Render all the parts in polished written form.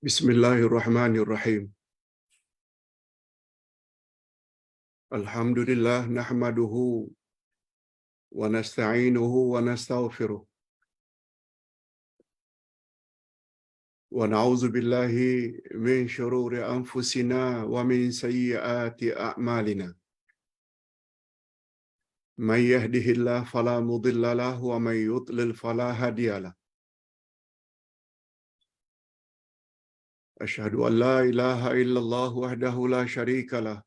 Bismillahirrahmanirrahim. Alhamdulillah nahmaduhu wa nasta'inuhu wa nastaghfiruh. Wa na'udzu billahi min shururi anfusina wa min sayyiati a'malina. May yahdihillahu fala mudilla lahu wa may yudlil fala hadiyalah. Asyhadu an la ilaha illallah wahdahu la syarika lah.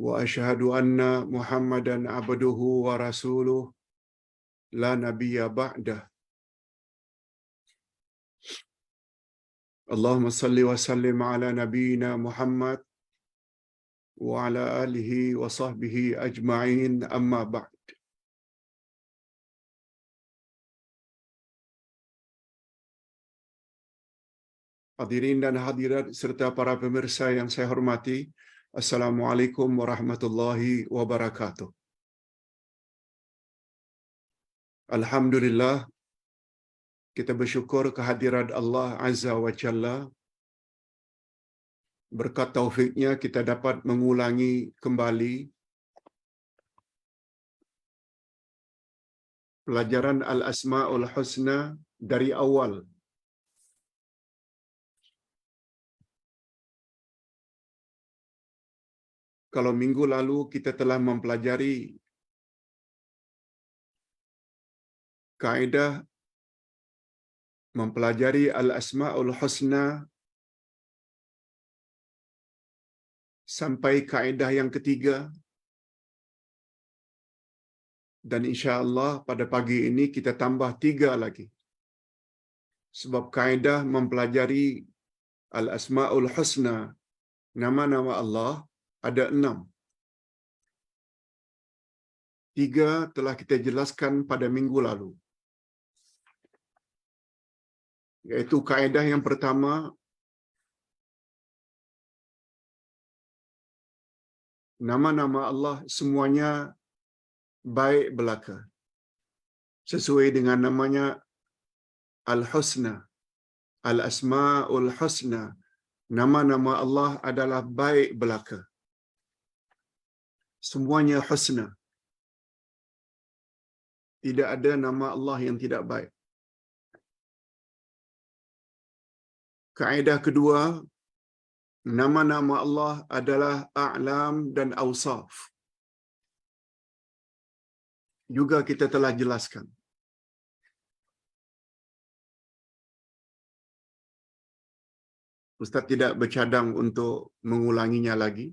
Wa asyhadu anna Muhammadan abduhu wa rasuluh la nabiyya ba'dah. Allahumma salli wa sallim ala nabiyyina Muhammad wa ala alihi wa sahbihi ajma'in, amma ba'd. Hadirin dan hadirat serta para pemirsa yang saya hormati, Assalamualaikum warahmatullahi wabarakatuh. Alhamdulillah, kita bersyukur kehadirat Allah Azza wa Jalla. Berkat taufiknya kita dapat mengulangi kembali pelajaran Al-Asma'ul Husna dari awal. Kalau minggu lalu kita telah mempelajari kaedah mempelajari Al-Asma'ul Husna sampai kaedah yang ketiga, dan insya-Allah pada pagi ini kita tambah 3 lagi. Sebab kaedah mempelajari Al-Asma'ul Husna, nama-nama Allah, ada 6. 3 telah kita jelaskan pada minggu lalu. Yaitu kaedah yang pertama, nama-nama Allah semuanya baik belaka. Sesuai dengan namanya Al-Husna, Al-Asma'ul Husna. Nama-nama Allah adalah baik belaka. Semuanya husna. Tidak ada nama Allah yang tidak baik. Kaedah kedua, nama-nama Allah adalah a'lam dan awsaf. Juga kita telah jelaskan. Ustaz tidak bercadang untuk mengulanginya lagi.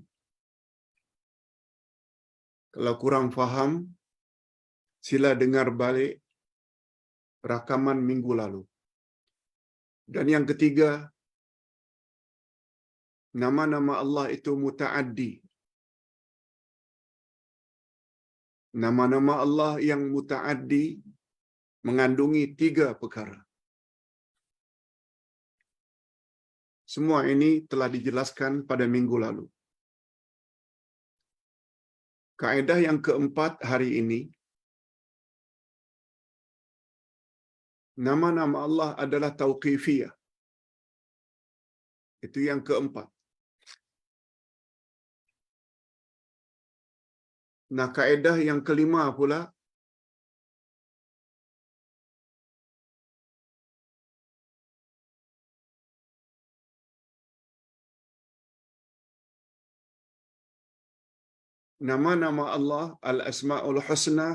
Kalau kurang faham, sila dengar balik rakaman minggu lalu. Dan yang ketiga, nama-nama Allah itu muta'addi. Nama-nama Allah yang muta'addi mengandungi 3 perkara. Semua ini telah dijelaskan pada minggu lalu. Kaedah yang keempat hari ini, nama-nama Allah adalah tauqifiyah. Itu yang keempat. Nah, kaedah yang kelima pula, nama-nama Allah Al-Asma'ul Husna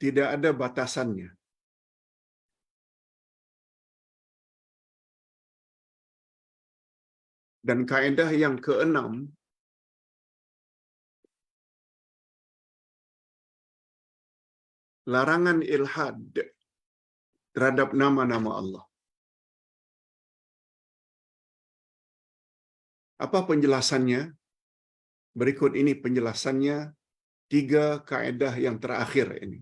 tidak ada batasannya. Dan kaedah yang keenam, larangan ilhad terhadap nama-nama Allah. Apa penjelasannya? Berikut ini penjelasannya 3 kaedah yang terakhir ini.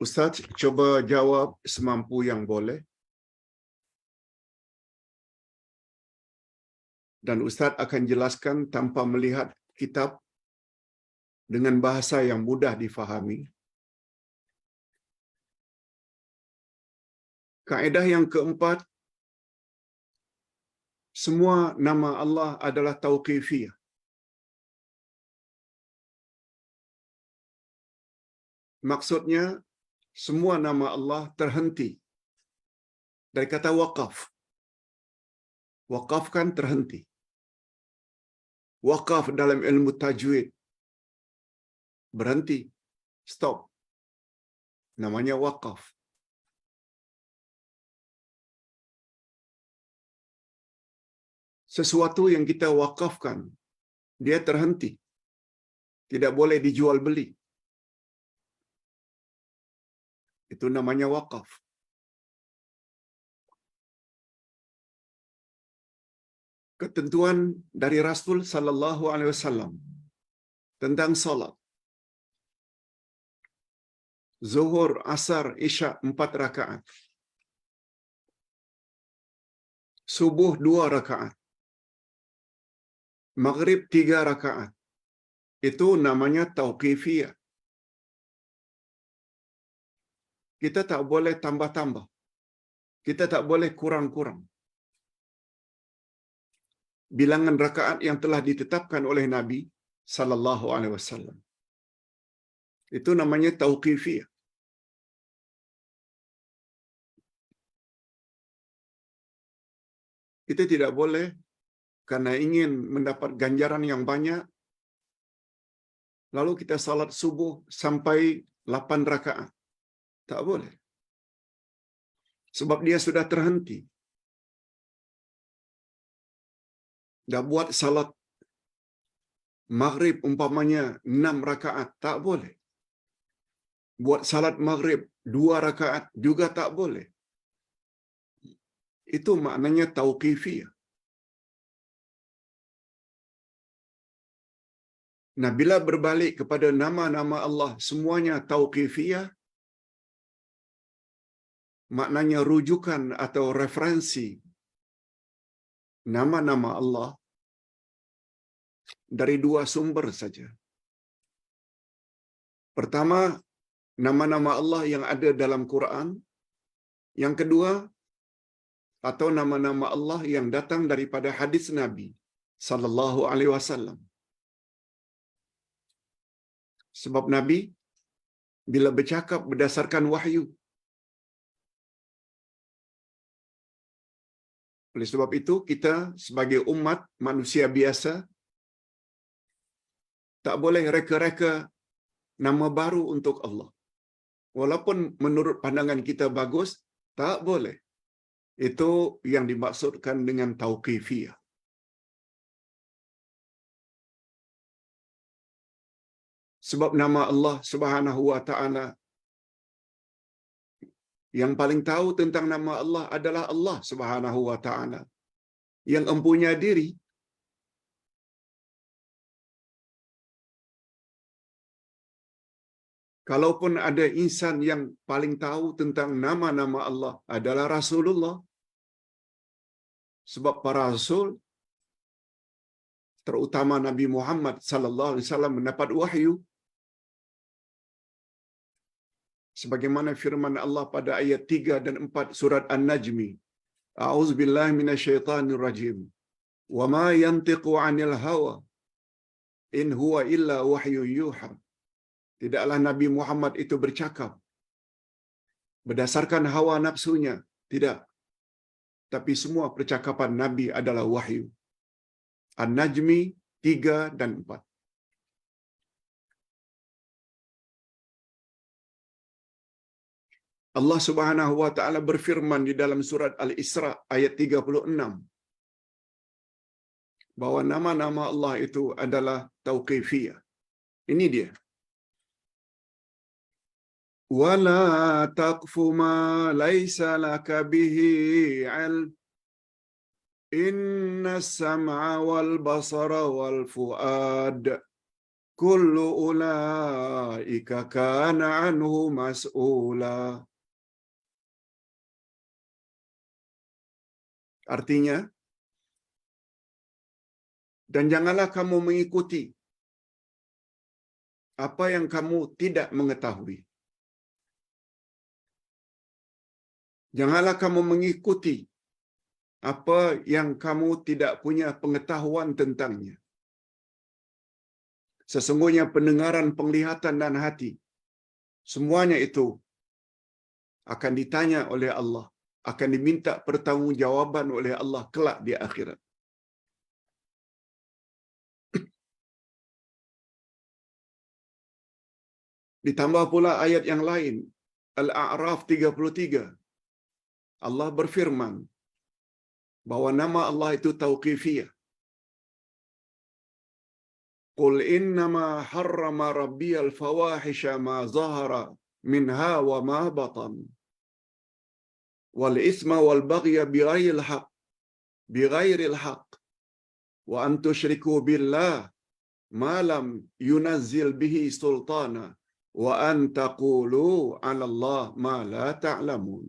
Ustaz coba jawab semampu yang boleh. Dan Ustaz akan jelaskan tanpa melihat kitab dengan bahasa yang mudah difahami. Kaedah yang keempat, semua nama Allah adalah tauqifiyah. Maksudnya, semua nama Allah terhenti dari kata waqaf. Waqaf kan terhenti. Waqaf dalam ilmu tajwid, berhenti, stop. Namanya waqaf. Sesuatu yang kita wakafkan, dia terhenti. Tidak boleh dijual beli. Itu namanya waqaf. Ketentuan dari Rasul sallallahu alaihi wasallam tentang salat. Zuhur, Asar, Isya 4 rakaat. Subuh 2 rakaat. Maghrib 3 rakaat. Itu namanya tauqifiyah. Kita tak boleh tambah-tambah. Kita tak boleh kurang-kurang. Bilangan rakaat yang telah ditetapkan oleh Nabi sallallahu alaihi wasallam. Itu namanya tauqifiyah. Kita tidak boleh karena ingin mendapat ganjaran yang banyak, lalu kita salat subuh sampai 8 rakaat. Tak boleh. Sebab dia sudah terhenti. Dah buat salat maghrib umpamanya 6 rakaat, tak boleh. Buat salat maghrib 2 rakaat juga tak boleh. Itu maknanya tauqifiyah. Nah, bila berbalik kepada nama-nama Allah semuanya tauqifiyah, maknanya rujukan atau referensi nama-nama Allah dari 2 sumber saja. Pertama, nama-nama Allah yang ada dalam Quran. Yang kedua, atau nama-nama Allah yang datang daripada hadis Nabi sallallahu alaihi wasallam. Sebab Nabi bila bercakap berdasarkan wahyu. Oleh sebab itu, kita sebagai umat manusia biasa tak boleh reka-reka nama baru untuk Allah. Walaupun menurut pandangan kita bagus, tak boleh. Itu yang dimaksudkan dengan tauqifiyah. Sebab nama Allah Subhanahu wa taala, yang paling tahu tentang nama Allah adalah Allah Subhanahu wa taala yang empunya diri. Kalaupun ada insan yang paling tahu tentang nama-nama Allah adalah Rasulullah. Sebab para rasul, terutama Nabi Muhammad sallallahu alaihi wasallam, mendapat wahyu. Sebagaimana firman Allah pada ayat 3 dan 4 surat An-Najmi. A'udzubillahi minasyaitonir rajim. Wa ma yantiqu 'anil hawa in huwa illa wahyu yuha. Tidaklah Nabi Muhammad itu bercakap berdasarkan hawa nafsunya, tidak. Tapi semua percakapan Nabi adalah wahyu. An-Najmi 3 dan 4. Allah Subhanahu wa taala berfirman di dalam surat Al-Isra ayat 36 bahwa nama-nama Allah itu adalah tauqifiyah. Ini dia. Wala taqfu ma laisa laka bihi 'ilm. Inna as-sam'a wal basara wal fuad kullu ulaika kana 'anhu mas'ula. Artinya, dan janganlah kamu mengikuti apa yang kamu tidak mengetahui. Janganlah kamu mengikuti apa yang kamu tidak punya pengetahuan tentangnya. Sesungguhnya pendengaran, penglihatan dan hati, semuanya itu akan ditanya oleh Allah, akan diminta pertanggungjawaban oleh Allah kelak di akhirat. Ditambah pula ayat yang lain, Al-A'raf 33. Allah berfirman bahwa nama Allah itu tauqifiyah. Qul innama harrama rabbiyal fawahisha ma zahara minha wa ma batan wal isma wal baghya bighairil haqq wa an tusyriku billah ma lam yunazzil bihi sultana wa an taqulu 'ala Allah ma la ta'lamun.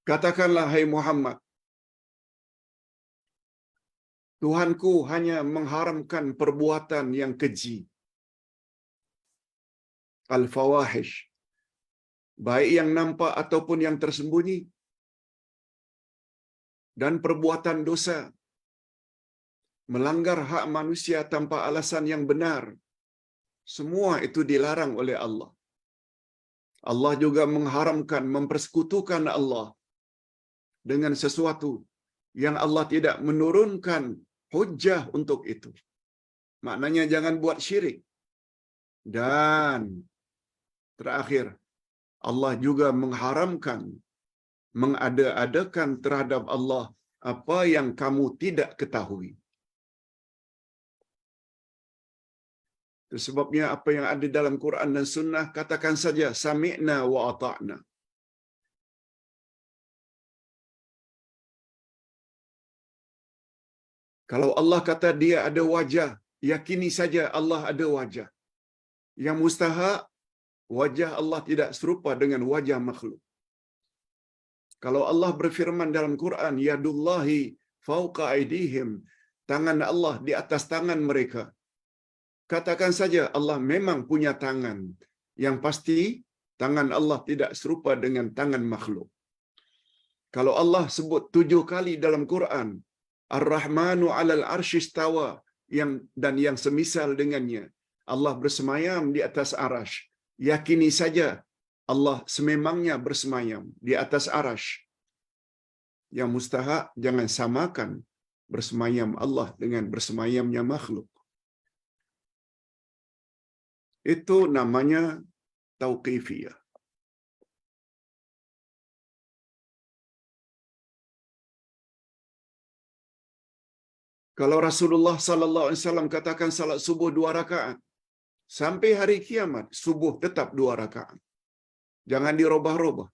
Katakanlah hai Muhammad, Tuhanku hanya mengharamkan perbuatan yang keji, al-fawahish, baik yang nampak ataupun yang tersembunyi, dan perbuatan dosa, melanggar hak manusia tanpa alasan yang benar. Semua itu dilarang oleh Allah. Allah juga mengharamkan mempersekutukan Allah dengan sesuatu yang Allah tidak menurunkan hujjah untuk itu. Maknanya jangan buat syirik. Dan terakhir, Allah juga mengharamkan mengada-adakan terhadap Allah apa yang kamu tidak ketahui. Itu sebabnya apa yang ada dalam Quran dan Sunnah, katakan saja sami'na wa ata'na. Kalau Allah kata dia ada wajah, yakini saja Allah ada wajah. Yang mustahak, wajah Allah tidak serupa dengan wajah makhluk. Kalau Allah berfirman dalam Quran, yadullahi fauqa aidihim, tangan Allah di atas tangan mereka. Katakan saja Allah memang punya tangan. Yang pasti, tangan Allah tidak serupa dengan tangan makhluk. Kalau Allah sebut 7 kali dalam Quran, Ar-Rahmanu 'alal 'arsy istawa, dan yang semisal dengannya, Allah bersemayam di atas arasy. Yakini saja Allah sememangnya bersemayam di atas arasy. Yang mustahak jangan samakan bersemayam Allah dengan bersemayamnya makhluk. Itu namanya tauqifiyah. Kalau Rasulullah sallallahu alaihi wasallam katakan salat subuh 2 rakaat, sampai hari kiamat subuh tetap 2 rakaat. Jangan dirubah-rubah.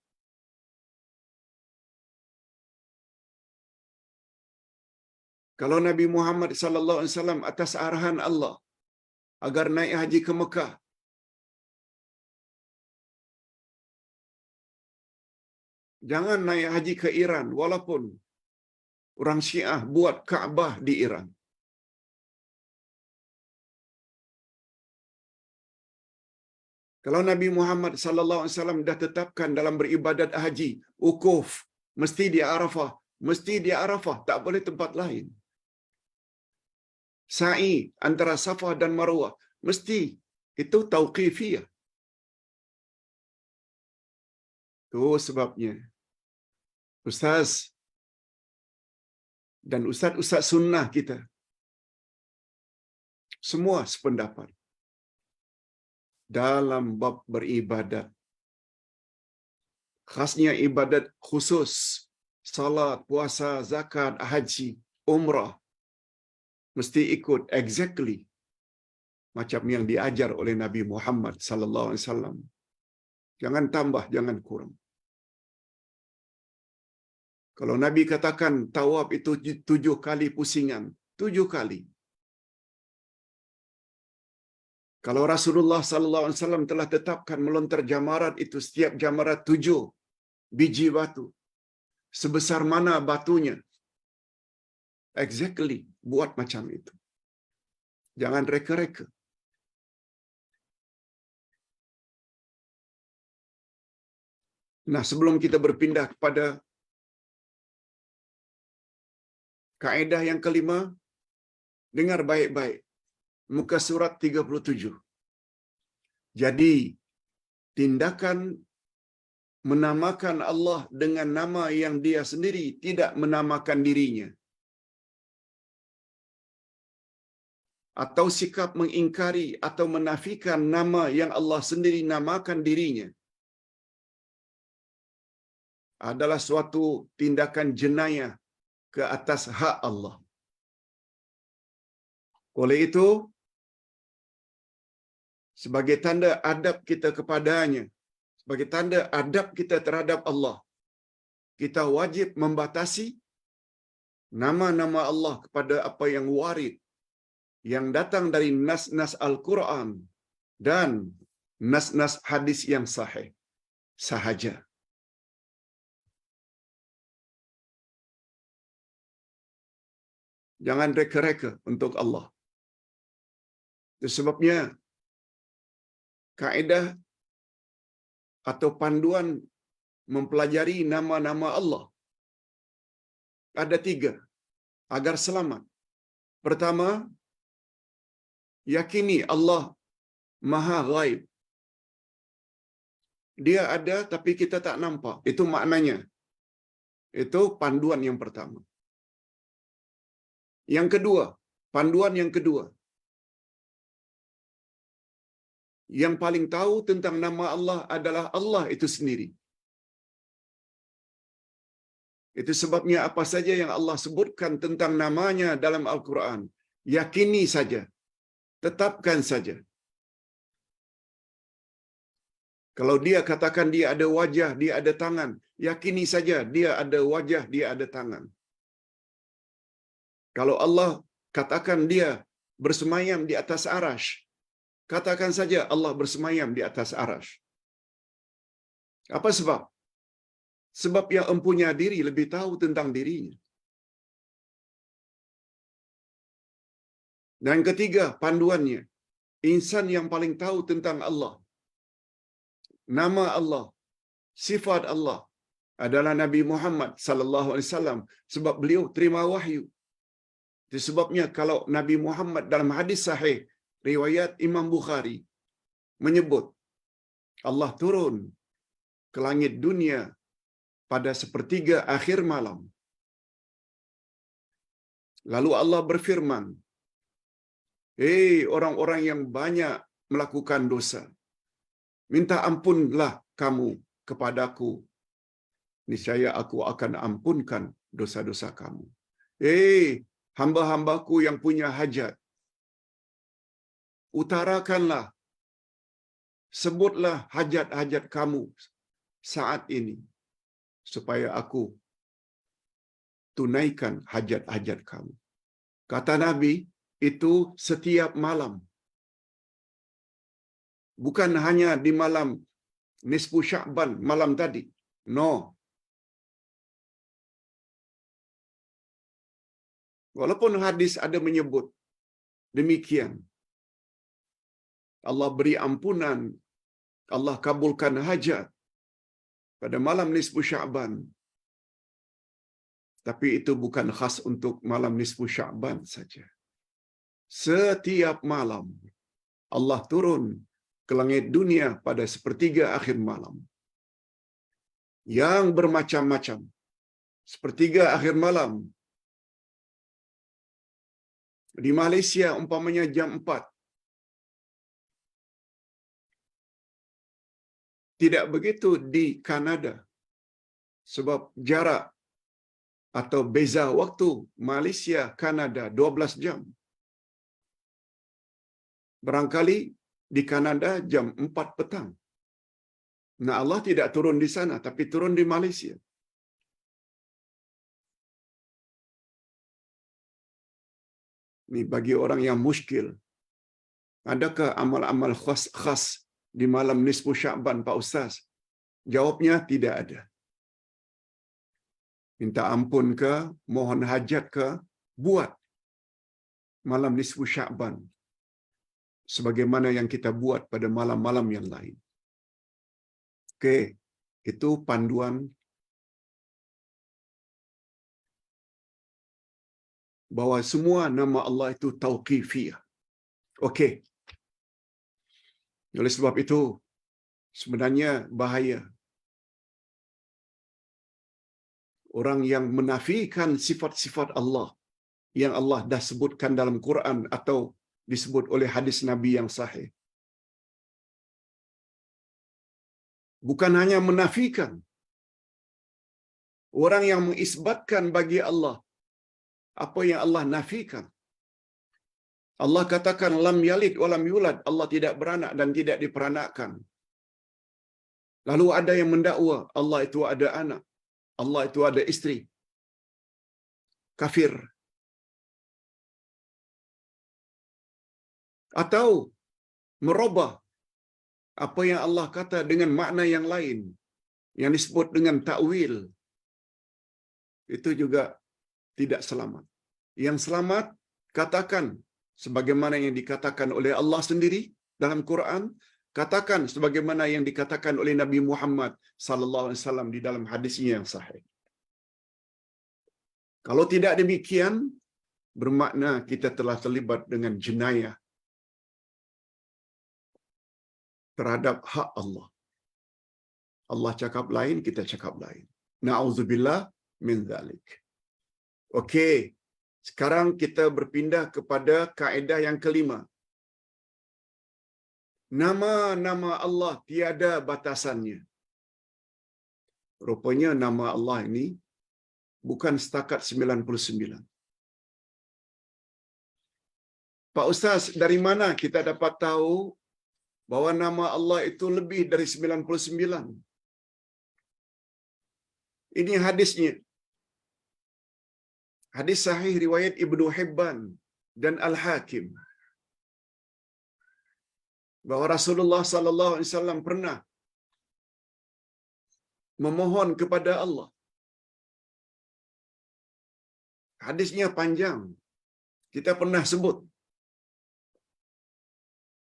Kalau Nabi Muhammad sallallahu alaihi wasallam atas arahan Allah agar naik haji ke Mekah, jangan naik haji ke Iran walaupun orang Syiah buat Kaabah di Iran. Kalau Nabi Muhammad sallallahu alaihi wasallam dah tetapkan dalam beribadat haji, wukuf mesti di Arafah, mesti di Arafah, tak boleh tempat lain. Sa'i antara Safa dan Marwah mesti, itu tauqifiyah. Itu sebabnya ustaz dan ustaz-ustaz sunnah kita semua sependapat dalam bab beribadat. Khasnya ibadat khusus, salat, puasa, zakat, haji, umrah, mesti ikut exactly macam yang diajar oleh Nabi Muhammad sallallahu alaihi wasallam. Jangan tambah, jangan kurang. Kalau Nabi katakan tawaf itu 7 kali pusingan, 7 kali. Kalau Rasulullah sallallahu alaihi wasallam telah tetapkan melontar jamarat itu setiap jamarat 7 biji batu. Sebesar mana batunya? Exactly buat macam itu. Jangan reka-reka. Nah, sebelum kita berpindah kepada kaedah yang kelima, dengar baik-baik. Muka surat 37. Jadi, tindakan menamakan Allah dengan nama yang Dia sendiri, tidak menamakan dirinya, atau sikap mengingkari atau menafikan nama yang Allah sendiri namakan dirinya, adalah suatu tindakan jenayah ke atas hak Allah. Oleh itu, sebagai tanda adab kita kepadanya, sebagai tanda adab kita terhadap Allah, kita wajib membatasi nama-nama Allah kepada apa yang warid, yang datang dari nas-nas Al-Quran dan nas-nas hadis yang sahih sahaja. Jangan reka-reka untuk Allah. Itu sebabnya kaedah atau panduan mempelajari nama-nama Allah ada 3 agar selamat. Pertama, yakini Allah Maha Ghaib. Dia ada tapi kita tak nampak. Itu maknanya. Itu panduan yang pertama. Yang kedua, panduan yang kedua, yang paling tahu tentang nama Allah adalah Allah itu sendiri. Itu sebabnya apa saja yang Allah sebutkan tentang namanya dalam Al-Quran, yakini saja, tetapkan saja. Kalau dia katakan dia ada wajah, dia ada tangan, yakini saja dia ada wajah, dia ada tangan. Kalau Allah katakan dia bersemayam di atas arash, katakan saja Allah bersemayam di atas arash. Apa sebab? Sebab yang empunya diri lebih tahu tentang dirinya. Dan ketiga, panduannya, insan yang paling tahu tentang Allah, nama Allah, sifat Allah adalah Nabi Muhammad sallallahu alaihi wasallam, sebab beliau terima wahyu. Itu sebabnya kalau Nabi Muhammad dalam hadis sahih riwayat Imam Bukhari menyebut Allah turun ke langit dunia pada sepertiga akhir malam. Lalu Allah berfirman, "Hei orang-orang yang banyak melakukan dosa, minta ampunlah kamu kepadaku. Niscaya aku akan ampunkan dosa-dosa kamu. Hei hamba-hambaku yang punya hajat, utarakanlah, sebutlah hajat-hajat kamu saat ini, supaya aku tunaikan hajat-hajat kamu." Kata Nabi, itu setiap malam. Bukan hanya di malam nisfu Sya'ban, malam tadi. No. Walaupun hadis ada menyebut demikian, Allah beri ampunan, Allah kabulkan hajat pada malam nisfu Sya'ban. Tapi itu bukan khas untuk malam nisfu Sya'ban saja. Setiap malam Allah turun ke langit dunia pada sepertiga akhir malam. Yang bermacam-macam. Sepertiga akhir malam. Di Malaysia umpamanya jam 4. Tidak begitu di Kanada. Sebab jarak atau beza waktu Malaysia Kanada 12 jam. Barangkali di Kanada jam 4 petang. Nah, Allah tidak turun di sana tapi turun di Malaysia. Ini bagi orang yang muskil. Adakah amal-amal khas di malam nisfu Sya'ban, Pak Ustaz? Jawabnya tidak ada. Minta ampun ke, mohon hajat ke, buat malam nisfu Sya'ban sebagaimana yang kita buat pada malam-malam yang lain. Okey. Itu panduan bahwa semua nama Allah itu tauqifiyah. Okey. Oleh sebab itu, sebenarnya bahaya orang yang menafikan sifat-sifat Allah yang Allah dah sebutkan dalam Quran atau disebut oleh hadis Nabi yang sahih. Bukan hanya menafikan, orang yang mengisbatkan bagi Allah apa yang Allah nafikan. Allah katakan lam yalid wa lam yulad, Allah tidak beranak dan tidak diperanakkan. Lalu ada yang mendakwa Allah itu ada anak, Allah itu ada isteri. Kafir. Atau merubah apa yang Allah kata dengan makna yang lain yang disebut dengan takwil. Itu juga tidak selamat. Yang selamat katakan sebagaimana yang dikatakan oleh Allah sendiri dalam Quran, katakan sebagaimana yang dikatakan oleh Nabi Muhammad sallallahu alaihi wasallam di dalam hadisnya yang sahih. Kalau tidak demikian, bermakna kita telah terlibat dengan jenayah terhadap hak Allah. Allah cakap lain, kita cakap lain. Na'udzubillah min zalik. Okey, sekarang kita berpindah kepada kaedah yang kelima. Nama-nama Allah tiada batasannya. Rupanya nama Allah ini bukan setakat 99. Pak Ustaz, dari mana kita dapat tahu bahawa nama Allah itu lebih dari 99? Ini hadisnya. Hadis sahih riwayat Ibnu Hibban dan Al-Hakim. Bahawa Rasulullah sallallahu alaihi wasallam pernah memohon kepada Allah. Hadisnya panjang. Kita pernah sebut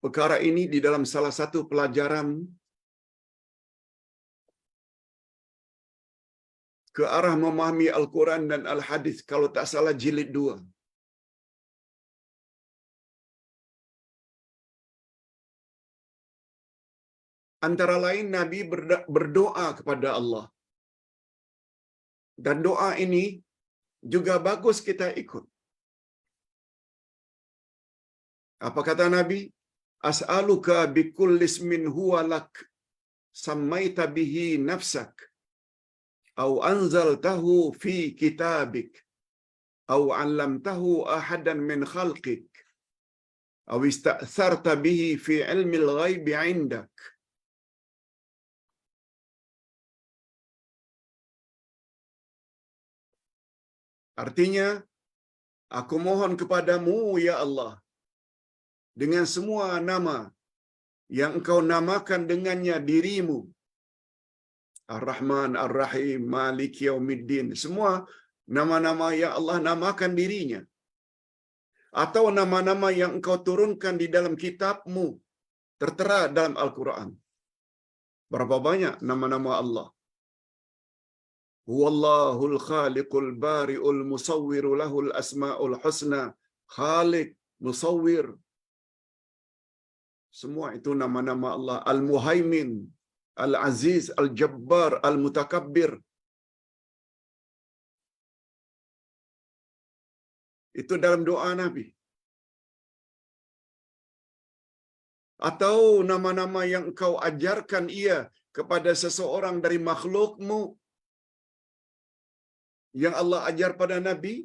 perkara ini di dalam salah satu pelajaran ke arah memahami Al-Quran dan Al-Hadis, kalau tak salah jilid 2. Antara lain Nabi berdoa kepada Allah. Dan doa ini juga bagus kita ikut. Apa kata Nabi? As'aluka bikulli ismin huwa lak sammaita bihi nafsak au anzaltahu fi kitabik au 'allamtahu ahadan min khalqik au ista'tharta bihi fi 'ilmil ghaibi 'indak. Artinya, aku mohon kepadamu ya Allah dengan semua nama yang engkau namakan dengannya dirimu. Ar-Rahman, Ar-Rahim, Malik Yaumiddin. Semua nama-nama yang Allah namakan dirinya. Atau nama-nama yang engkau turunkan di dalam kitabmu, tertera dalam Al-Quran. Berapa banyak nama-nama Allah? Huwallahul khaliqul bari'ul musawwiru lahul asma'ul husna. Khaliq, musawwir. Semua itu nama-nama Allah. Al-Muhaimin, Al-Aziz, Al-Jabbar, Al-Mutakabbir. Itu dalam doa Nabi. Atau nama-nama yang engkau ajarkan ia kepada seseorang dari makhlukmu, yang Allah ajar pada Nabi,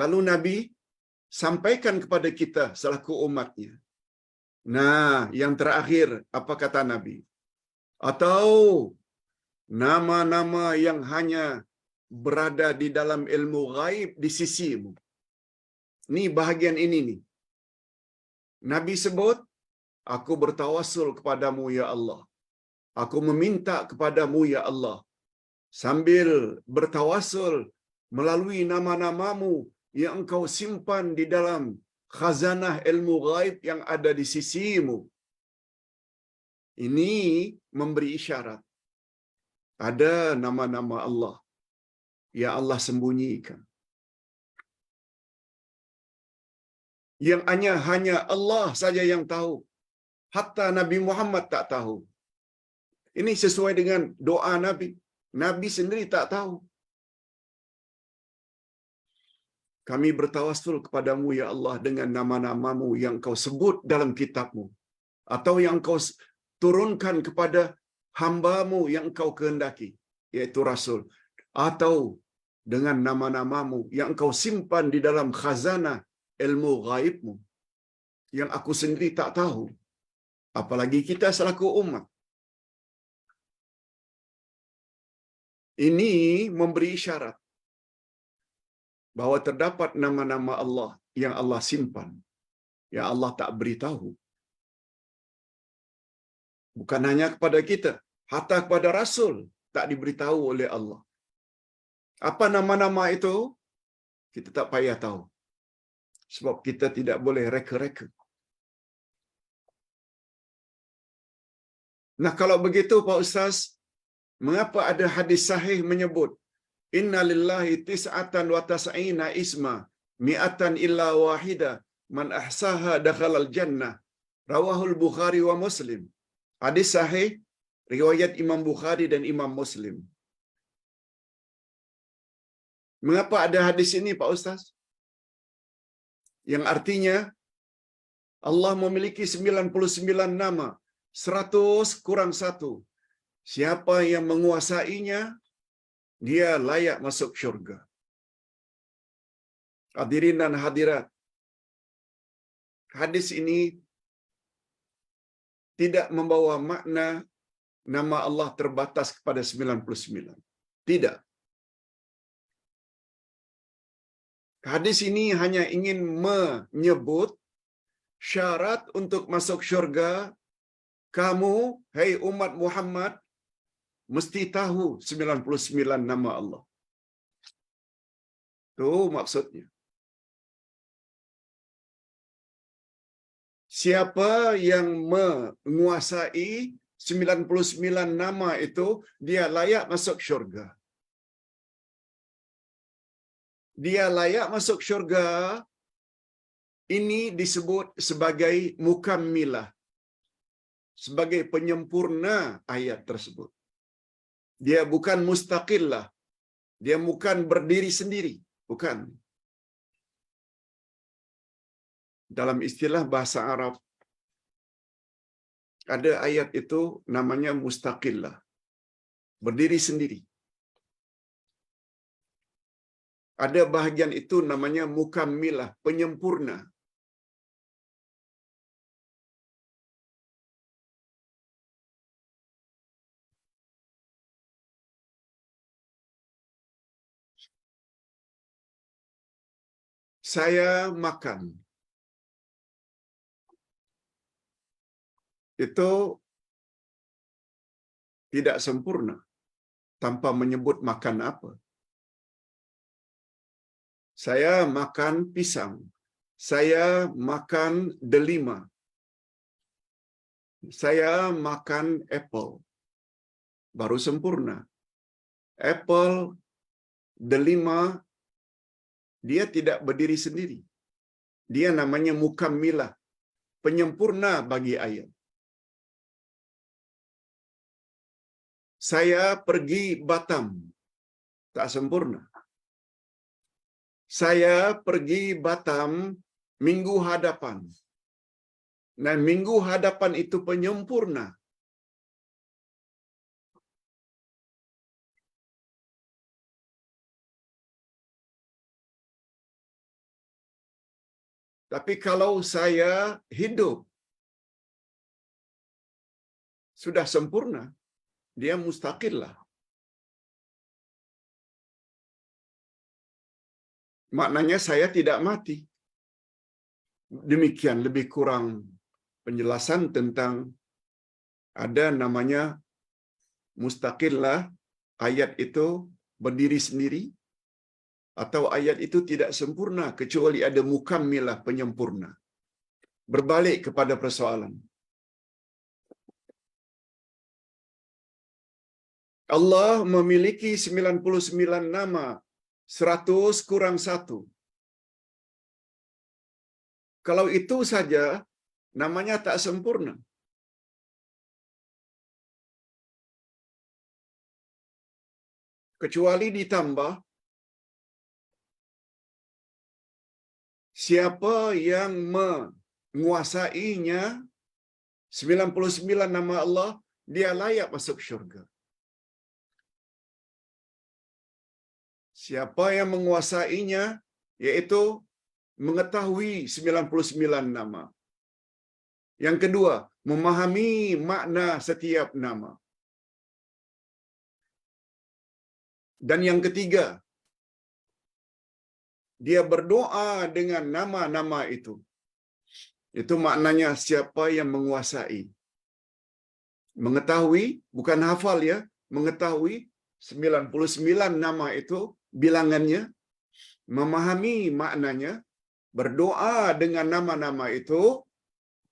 lalu Nabi sampaikan kepada kita selaku umatnya. Nah, yang terakhir, apa kata Nabi? Atau nama-nama yang hanya berada di dalam ilmu ghaib di sisimu. Ni bahagian ini nih. Nabi sebut, aku bertawassul kepadamu ya Allah. Aku meminta kepadamu ya Allah. Sambil bertawassul melalui nama-namamu yang engkau simpan di dalam khazanah ilmu ghaib yang ada di sisimu. Ini memberi isyarat ada nama-nama Allah yang Allah sembunyikan, yang hanya Allah saja yang tahu, hatta Nabi Muhammad tak tahu. Ini sesuai dengan doa Nabi. Nabi sendiri tak tahu. Kami bertawassul kepadamu ya Allah dengan nama-namamu yang kau sebut dalam kitabmu, atau yang kau turunkan kepada hambamu yang kau kehendaki, yaitu Rasul, atau dengan nama-namamu yang kau simpan di dalam khazanah ilmu gaibmu, yang aku sendiri tak tahu, apalagi kita selaku umat. Ini memberi isyarat bahwa terdapat nama-nama Allah yang Allah simpan, yang Allah tak beritahu. Bukan hanya kepada kita, hatta kepada Rasul tak diberitahu oleh Allah. Apa nama-nama itu? Kita tak payah tahu. Sebab kita tidak boleh reka-reka. Nah, kalau begitu Pak Ustaz, mengapa ada hadis sahih menyebut inna lillahi tis'atan wa tas'ina isma mi'atan illa wahida man ahsaha dakhalal jannah, rawahul Bukhari wa Muslim. Hadis sahih riwayat Imam Bukhari dan Imam Muslim. Mengapa ada hadis ini Pak Ustaz? Yang artinya Allah memiliki 99 nama, 100 kurang 1. Siapa yang menguasainya, dia layak masuk syurga. Hadirin dan hadirat, hadis ini tidak membawa makna nama Allah terbatas kepada 99. Tidak. Hadis ini hanya ingin menyebut syarat untuk masuk syurga. Kamu, hai umat Muhammad, mesti tahu 99 nama Allah. Itu maksudnya. Siapa yang menguasai 99 nama itu, dia layak masuk syurga. Dia layak masuk syurga, ini disebut sebagai mukammilah, sebagai penyempurna ayat tersebut. Dia bukan mustaqillah, dia bukan berdiri sendiri, bukan. Dalam istilah bahasa Arab, ada ayat itu namanya mustaqillah, berdiri sendiri. Ada bahagian itu namanya mukammilah, penyempurna. Saya makan. Itu tidak sempurna tanpa menyebut makan apa. Saya makan pisang. Saya makan delima. Saya makan apple. Baru sempurna. Apple, delima, dia tidak berdiri sendiri. Dia namanya mukammilah, penyempurna bagi ayat. Saya pergi Batam. Tak sempurna. Saya pergi Batam minggu hadapan. Dan minggu hadapan itu penyempurna. Tapi kalau saya hidup, sudah sempurna. Dia mustaqillah. Maknanya saya tidak mati. Demikian lebih kurang penjelasan tentang ada namanya mustaqillah, ayat itu berdiri sendiri, atau ayat itu tidak sempurna kecuali ada mukammilah, penyempurna. Berbalik kepada persoalan. Allah memiliki 99 nama, 100 kurang 1. Kalau itu saja, namanya tak sempurna. Kecuali ditambah, siapa yang menguasainya, 99 nama Allah, dia layak masuk syurga. Siapa yang menguasainya, yaitu mengetahui 99 nama. Yang kedua, memahami makna setiap nama. Dan yang ketiga, dia berdoa dengan nama-nama itu. Itu maknanya siapa yang menguasai. Mengetahui, bukan hafal ya, mengetahui 99 nama itu, bilangannya, memahami maknanya, berdoa dengan nama-nama itu,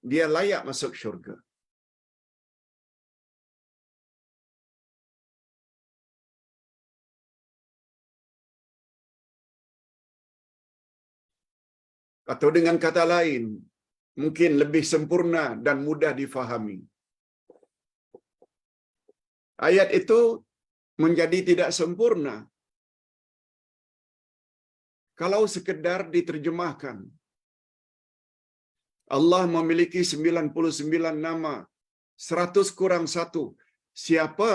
dia layak masuk syurga. Atau dengan kata lain, mungkin lebih sempurna dan mudah difahami. Ayat itu menjadi tidak sempurna kalau sekedar diterjemahkan. Allah memiliki 99 nama, 100 kurang 1. Siapa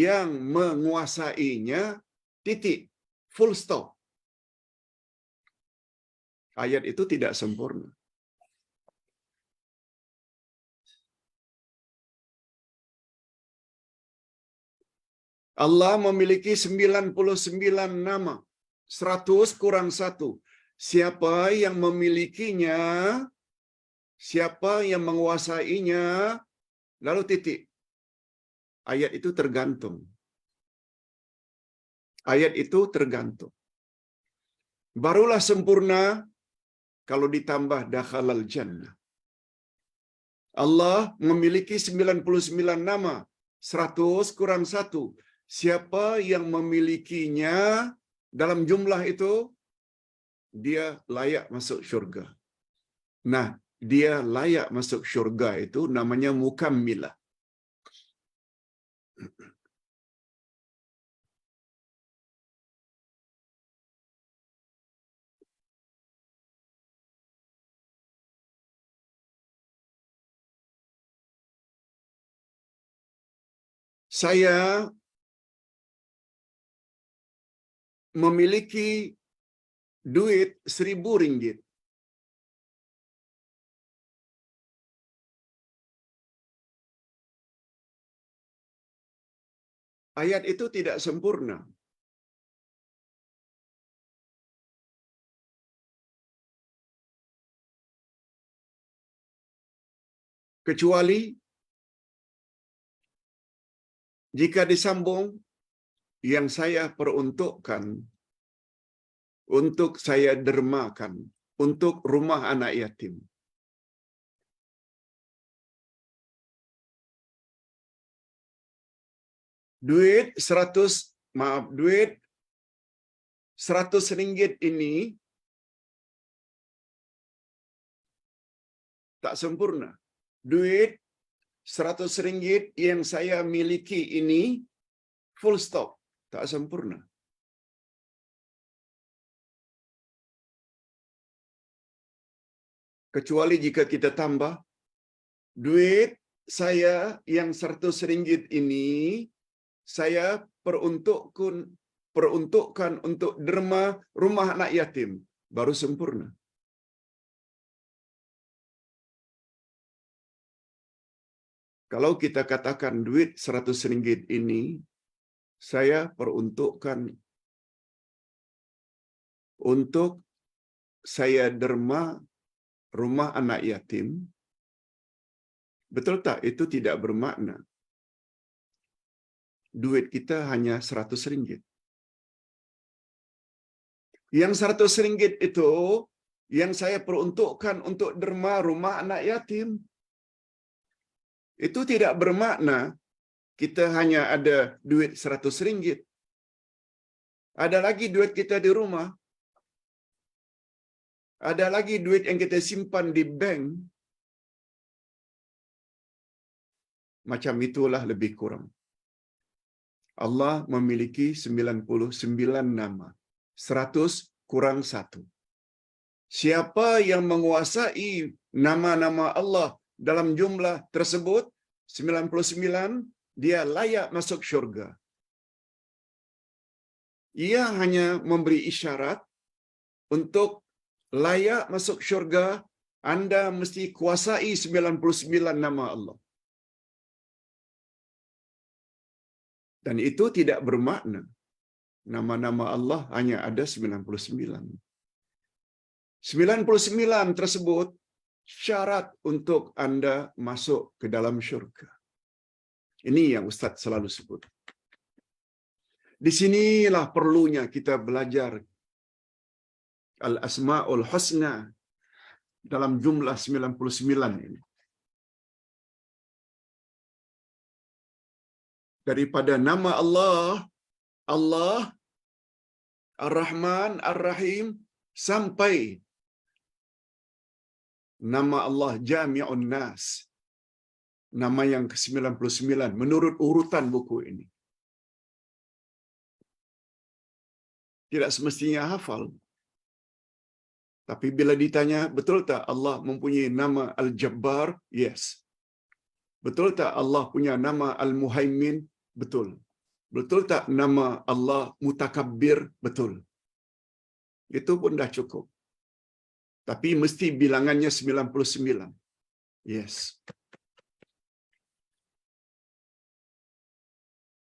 yang menguasainya, titik, full stop. Ayat itu tidak sempurna. Allah memiliki 99 nama, 100 kurang 1. Siapa yang memilikinya, siapa yang menguasainya, lalu titik. Ayat itu tergantung. Ayat itu tergantung. Barulah sempurna kalau ditambah dakhalal jannah. Allah memiliki 99 nama, 100 kurang 1. Siapa yang memilikinya dalam jumlah itu, dia layak masuk syurga. Nah, dia layak masuk syurga itu namanya mukammilah. Saya memiliki duit 1.000 ringgit. Ayat itu tidak sempurna. Kecuali jika disambung, yang saya peruntukkan untuk saya dermakan untuk rumah anak yatim. Duit 100 ringgit ini tak sempurna. Duit 100 ringgit yang saya miliki ini full stop, tak sempurna. Kecuali jika kita tambah, duit saya yang 100 ringgit ini, saya peruntukkan untuk derma rumah anak yatim, baru sempurna. Kalau kita katakan duit 100 ringgit ini, saya peruntukkan untuk saya derma rumah anak yatim, betul tak? Itu tidak bermakna. Duit kita hanya 100 ringgit. Yang 100 ringgit itu yang saya peruntukkan untuk derma rumah anak yatim. Itu tidak bermakna kita hanya ada duit RM100. Ada lagi duit kita di rumah. Ada lagi duit yang kita simpan di bank. Macam itulah lebih kurang. Allah memiliki 99 nama. 100 kurang 1. Siapa yang menguasai nama-nama Allah dalam jumlah tersebut, 99, dia layak masuk syurga. Ia hanya memberi isyarat untuk layak masuk syurga, anda mesti kuasai 99 nama Allah. Dan itu tidak bermakna nama-nama Allah hanya ada 99. 99 tersebut syarat untuk anda masuk ke dalam syurga. Ini yang Ustaz selalu sebut. Di sinilah perlunya kita belajar Al-Asma'ul Husna dalam jumlah 99 ini. Daripada nama Allah, Allah, Ar-Rahman, Ar-Rahim, sampai nama Allah Jami'un Nas, nama yang ke-99 menurut urutan buku ini. Tidak semestinya hafal. Tapi bila ditanya, betul tak Allah mempunyai nama Al-Jabbar? Yes. Betul tak Allah punya nama Al-Muhaimin? Betul. Betul tak nama Allah Mutakabbir? Betul. Itu pun dah cukup. Tapi mesti bilangannya 99. Yes.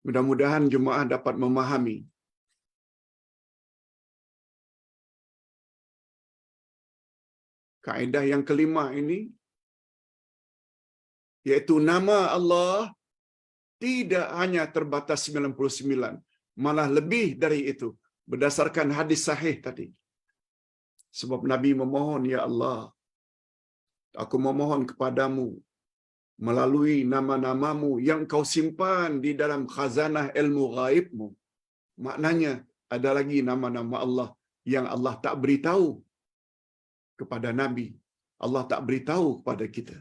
Mudah-mudahan jemaah dapat memahami. Kaedah yang kelima ini, yaitu nama Allah tidak hanya terbatas 99, malah lebih dari itu, berdasarkan hadis sahih tadi. Sebab Nabi memohon, ya Allah, aku memohon kepadamu melalui nama-namamu yang kau simpan di dalam khazanah ilmu ghaibmu. Maknanya ada lagi nama-nama Allah yang Allah tak beritahu kepada Nabi. Allah tak beritahu kepada kita.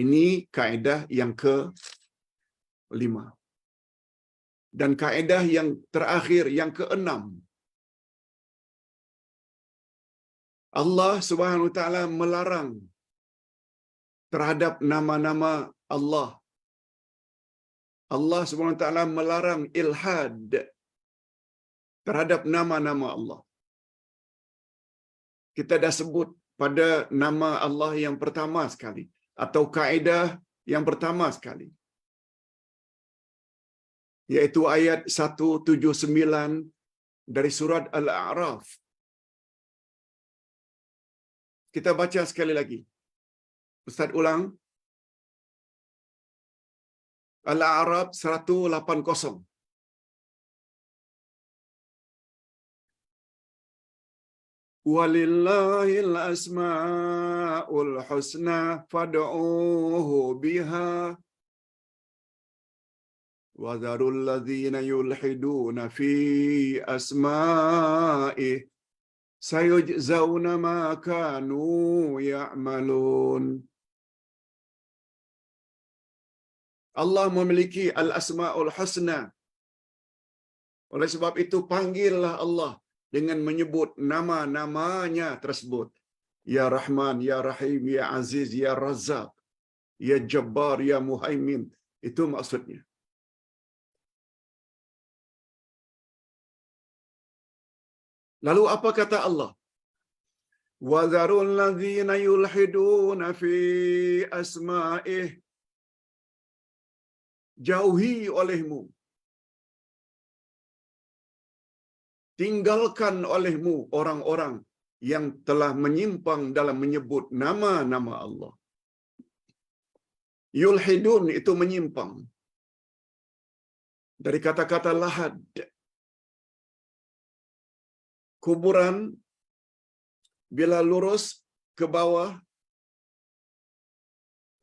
Ini kaedah yang ke-5. Dan kaedah yang terakhir, yang ke-6. Allah Subhanahu wa taala melarang terhadap nama-nama Allah. Allah Subhanahu wa taala melarang ilhad terhadap nama-nama Allah. Kita dah sebut pada nama Allah yang pertama sekali, atau kaedah yang pertama sekali, yaitu ayat 179 dari surat Al-A'raf. Kita baca sekali lagi. Ustaz ulang. Al-A'raf 180. Walillahil asma'ul husna fad'uuhu biha wa dharul ladzina yulhiduna fi asma'ih sayujzauna ma kanu ya'malun. Allah memiliki al-asma'ul husna. Oleh sebab itu panggillah Allah dengan menyebut nama-namanya tersebut. Ya Rahman, Ya Rahim, Ya Aziz, Ya Razzaq, Ya Jabbar, Ya Muhaimin. Itu maksudnya. Lalu apa kata Allah? Wa dharul ladzina yulhiduna fi asma'ih. Jauhi olehmu, tinggalkan olehmu orang-orang yang telah menyimpang dalam menyebut nama-nama Allah. Yulhidun itu menyimpang. Dari kata-kata lahad. Kuburan bila lurus ke bawah,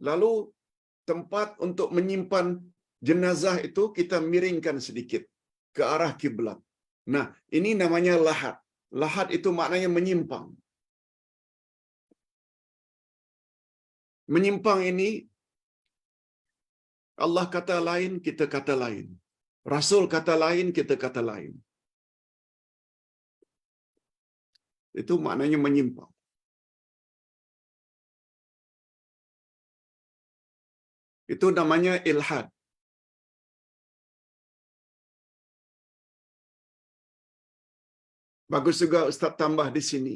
lalu tempat untuk menyimpan jenazah itu kita miringkan sedikit ke arah kiblat. Nah, ini namanya lahad. Lahad itu maknanya menyimpang. Menyimpang ini Allah kata lain, kita kata lain. Rasul kata lain, kita kata lain. Itu maknanya menyimpang. Itu namanya ilhad. Bagus juga Ustaz tambah di sini.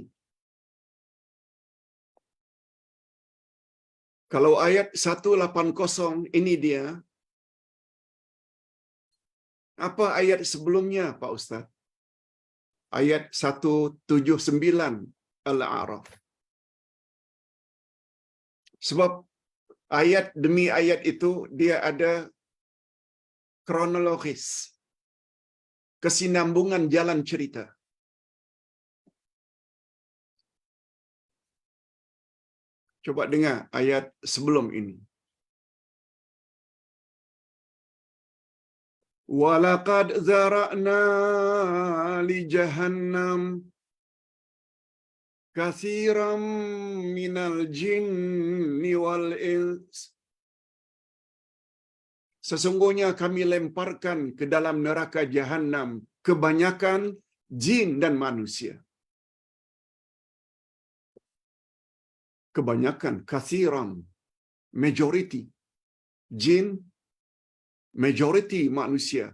Kalau ayat 180 ini dia, apa ayat sebelumnya Pak Ustaz? Ayat 179 Al-A'raf. Sebab ayat demi ayat itu dia ada kronologis, kesinambungan jalan cerita. Coba dengar ayat sebelum ini. Walaqad zara'na li jahannam katsiran minal jinni wal ins. Sesungguhnya kami lemparkan ke dalam neraka Jahannam kebanyakan jin dan manusia. Kebanyakan, kathiran, majority. Jin, majority manusia.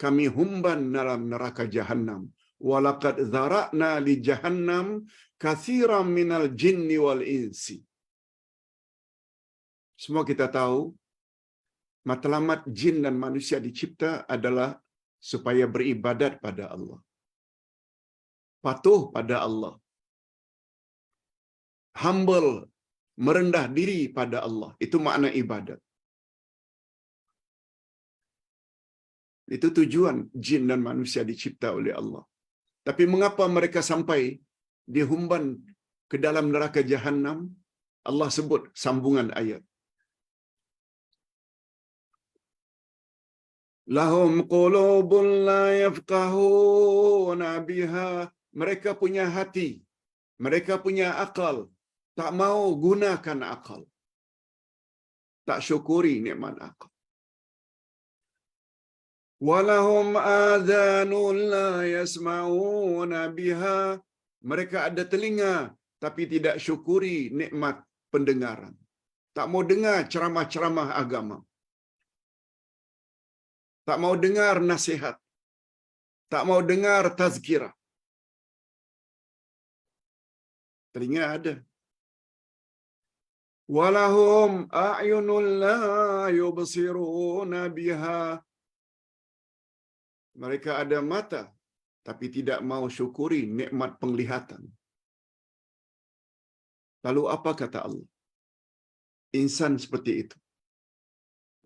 Kami humban dalam neraka Jahannam. Walaqad zara'na li Jahannam kathiran minal jinni wal insi. Semua kita tahu, matlamat jin dan manusia dicipta adalah supaya beribadat pada Allah. Patuh pada Allah. Humble, merendah diri pada Allah. Itu makna ibadat. Itu tujuan jin dan manusia dicipta oleh Allah. Tapi mengapa mereka sampai dihumban ke dalam neraka Jahannam? Allah sebut sambungan ayat. Lahum qulubun la yafqahuna biha. Mereka punya hati, mereka punya akal, tak mau gunakan akal. Tak syukuri nikmat akal. Walahum adhanun la yasma'una biha. Mereka ada telinga tapi tidak syukuri nikmat pendengaran. Tak mau dengar ceramah-ceramah agama. Tak mau dengar nasihat. Tak mau dengar tazkirah. Telinga ada. Walahum a'yunun la yubsiruna biha. Mereka ada mata tapi tidak mau syukuri nikmat penglihatan. Lalu apa kata Allah? Insan seperti itu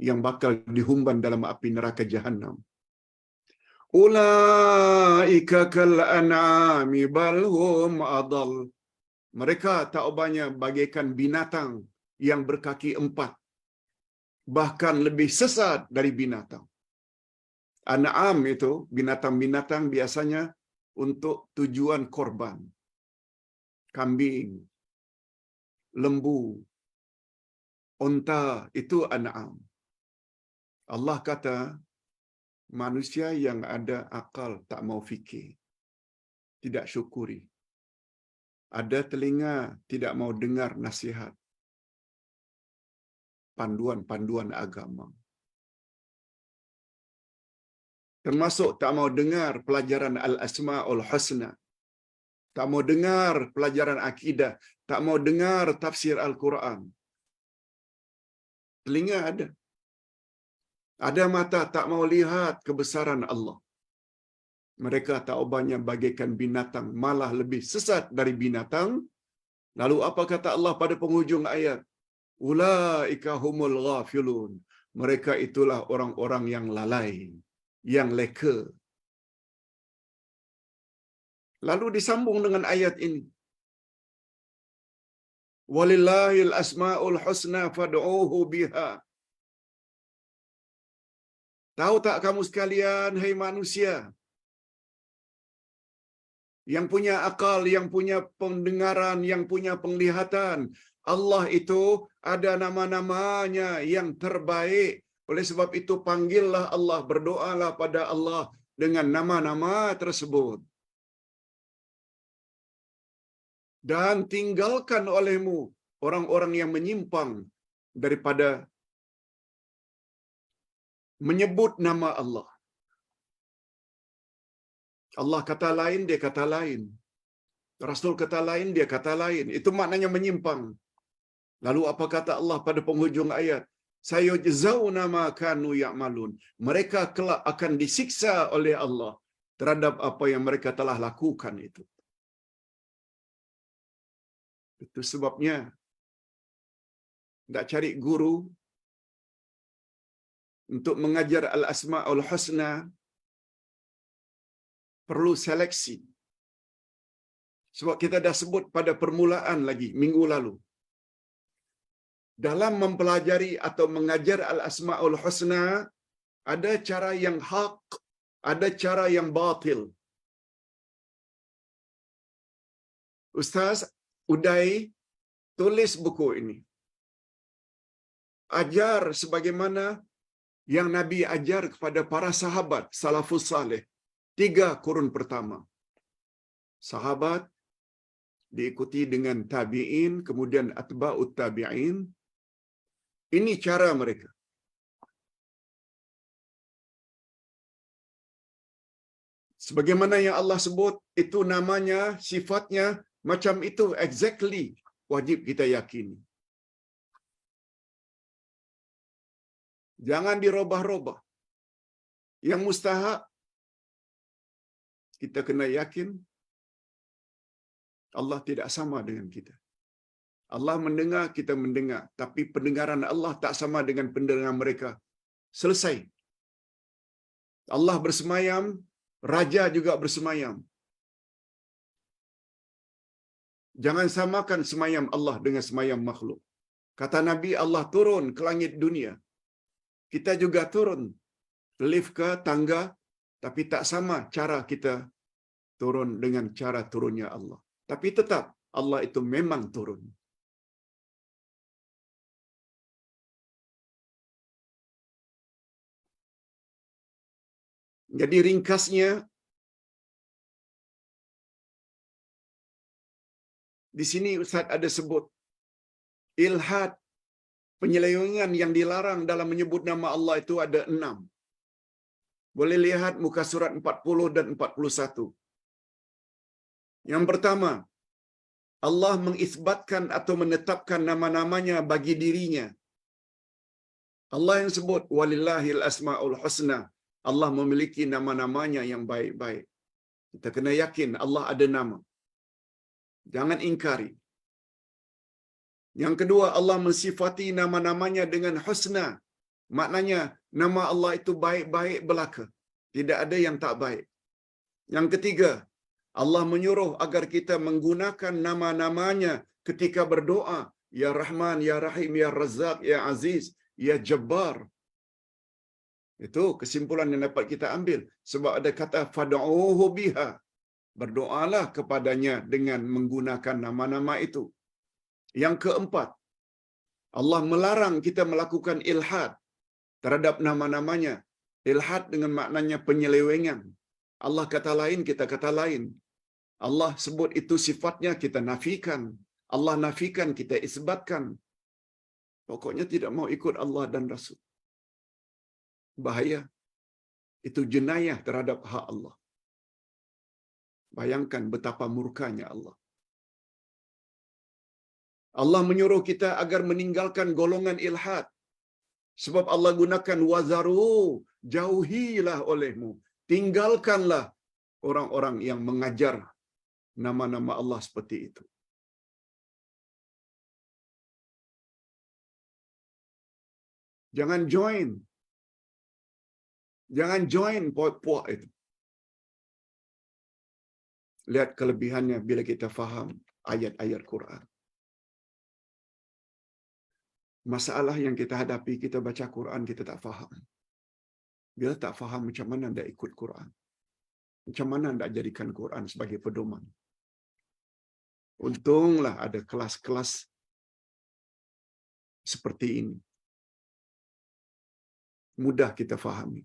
yang bakal dihumban dalam api neraka Jahannam. Ulaika kal an'ami bal hum adall. Mereka tak ubahnya bagaikan binatang yang berkaki empat, bahkan lebih sesat dari binatang. An'am itu binatang-binatang biasanya untuk tujuan korban. Kambing, lembu, unta, itu an'am. Allah kata, manusia yang ada akal tak mau fikir, tidak syukuri. Ada telinga, tidak mau dengar nasihat, panduan-panduan agama. Termasuk tak mau dengar pelajaran Al-Asma'ul Husna. Tak mau dengar pelajaran akidah. Tak mau dengar tafsir Al-Quran. Telinga ada. Ada mata, tak mau lihat kebesaran Allah. Mereka tak ubahnya bagaikan binatang, malah lebih sesat dari binatang. Lalu apa kata Allah pada penghujung ayat? Ulaika humul ghafilun. Mereka itulah orang-orang yang lalai, yang leka. Lalu disambung dengan ayat ini. Walillahil asma'ul husna fad'uuhu biha. Tahu tak kamu sekalian, hai manusia, yang punya akal, yang punya pendengaran, yang punya penglihatan, Allah itu ada nama-namanya yang terbaik. Oleh sebab itu panggillah Allah, berdoalah pada Allah dengan nama-nama tersebut. Dan tinggalkan olehmu orang-orang yang menyimpang daripada menyebut nama Allah. Allah kata lain, dia kata lain. Rasul kata lain, dia kata lain. Itu maknanya menyimpang. Lalu apa kata Allah pada penghujung ayat? Sayujzauna ma kanu ya'malun. Mereka kelak akan disiksa oleh Allah terhadap apa yang mereka telah lakukan itu. Itu sebabnya tak cari guru untuk mengajar al-asma'ul husna, perlu seleksi. Sebab kita dah sebut pada permulaan lagi minggu lalu. Dalam mempelajari atau mengajar al-asma'ul husna, ada cara yang hak, ada cara yang batil. Ustaz Uday tulis buku ini. Ajar sebagaimana yang Nabi ajar kepada para sahabat salafus saleh. 3 kurun pertama. Sahabat diikuti dengan tabi'in, kemudian atba'ut tabi'in. Ini cara mereka. Sebagaimana yang Allah sebut, itu namanya, sifatnya macam itu, exactly wajib kita yakini. Jangan dirubah-rubah. Yang mustahak, kita kena yakin Allah tidak sama dengan kita. Allah mendengar, kita mendengar. Tapi pendengaran Allah tak sama dengan pendengaran mereka. Selesai. Allah bersemayam, Raja juga bersemayam. Jangan samakan semayam Allah dengan semayam makhluk. Kata Nabi, Allah turun ke langit dunia. Kita juga turun. Lift ke tangga, tapi tak sama cara kita turun dengan cara turunnya Allah. Tapi tetap, Allah itu memang turun. Jadi ringkasnya, di sini Ustaz ada sebut, ilhad, penyelewengan yang dilarang dalam menyebut nama Allah itu ada 6. Boleh lihat muka surat 40 dan 41. Yang pertama, Allah mengisbatkan atau menetapkan nama-namanya bagi dirinya. Allah yang sebut, walillahil asma'ul husna. Allah memiliki nama-namanya yang baik-baik. Kita kena yakin Allah ada nama. Jangan ingkari. Yang kedua, Allah mensifati nama-namanya dengan husna. Maknanya, nama Allah itu baik-baik belaka. Tidak ada yang tak baik. Yang ketiga, Allah menyuruh agar kita menggunakan nama-namanya ketika berdoa. Ya Rahman, Ya Rahim, Ya Razzaq, Ya Aziz, Ya Jabbar. Itu kesimpulan yang dapat kita ambil. Sebab ada kata, fad'uhu biha. Berdoalah kepadanya dengan menggunakan nama-nama itu. Yang keempat, Allah melarang kita melakukan ilhad terhadap nama-namanya. Ilhad dengan maknanya penyelewengan. Allah kata lain, kita kata lain. Allah sebut itu sifatnya, kita nafikan. Allah nafikan, kita isbatkan. Pokoknya tidak mau ikut Allah dan Rasul. Bahaya. Itu jenayah terhadap hak Allah. Bayangkan betapa murkanya Allah. Allah menyuruh kita agar meninggalkan golongan ilhad. Sebab Allah gunakan wazaru, jauhilah olehmu. Tinggalkanlah orang-orang yang mengajar nama-nama Allah seperti itu. Jangan join. Jangan join puak-puak itu. Lihat kelebihannya bila kita faham ayat-ayat Quran. Masalah yang kita hadapi, kita baca Quran, kita tak faham. Bila tak faham macam mana anda ikut Quran. Macam mana anda jadikan Quran sebagai pedoman. Untunglah ada kelas-kelas seperti ini. Mudah kita fahami.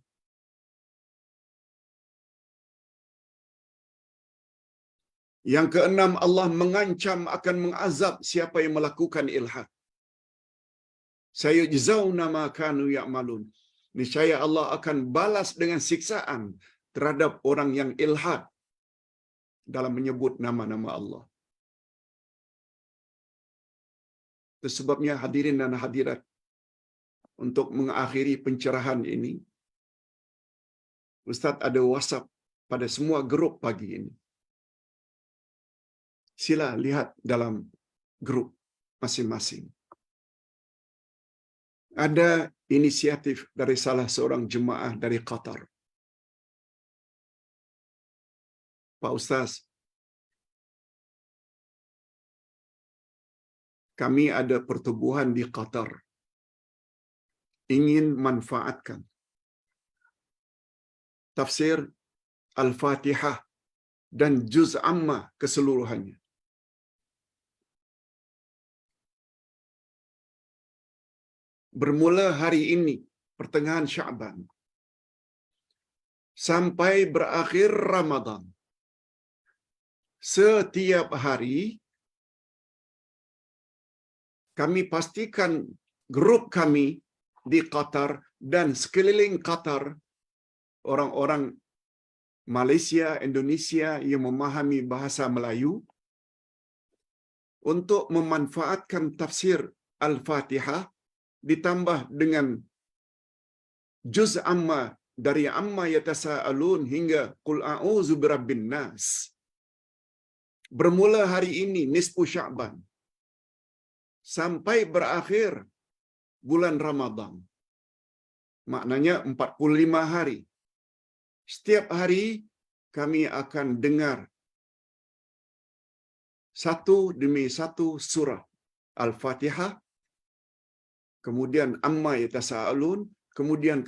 Yang keenam, Allah mengancam akan mengazab siapa yang melakukan ilhad. Sayujzauna ma kanu ya'malun. Niscaya Allah akan balas dengan siksaan terhadap orang yang ilhad dalam menyebut nama-nama Allah. Itu sebabnya hadirin dan hadirat, untuk mengakhiri pencerahan ini, Ustaz ada WhatsApp pada semua grup pagi ini. Sila lihat dalam grup masing-masing. Ada inisiatif dari salah seorang jemaah dari Qatar. Pak Ustaz, kami ada pertubuhan di Qatar. Ingin manfaatkan tafsir Al-Fatihah dan Juz Amma keseluruhannya. Bermula hari ini, pertengahan Sya'ban, sampai berakhir Ramadan. Setiap hari, kami pastikan grup kami di Qatar dan sekeliling Qatar, orang-orang Malaysia, Indonesia yang memahami bahasa Melayu, untuk memanfaatkan tafsir Al-Fatihah ditambah dengan Juz Amma, dari Amma Yatasa'alun hingga Qul A'udzu Birabbin Nas. Bermula hari ini, nisfu Sya'ban, sampai berakhir bulan Ramadan. Maknanya 45 hari. Setiap hari kami akan dengar satu demi satu surah Al-Fatihah, kemudian Amma Yatasa'alun, kemudian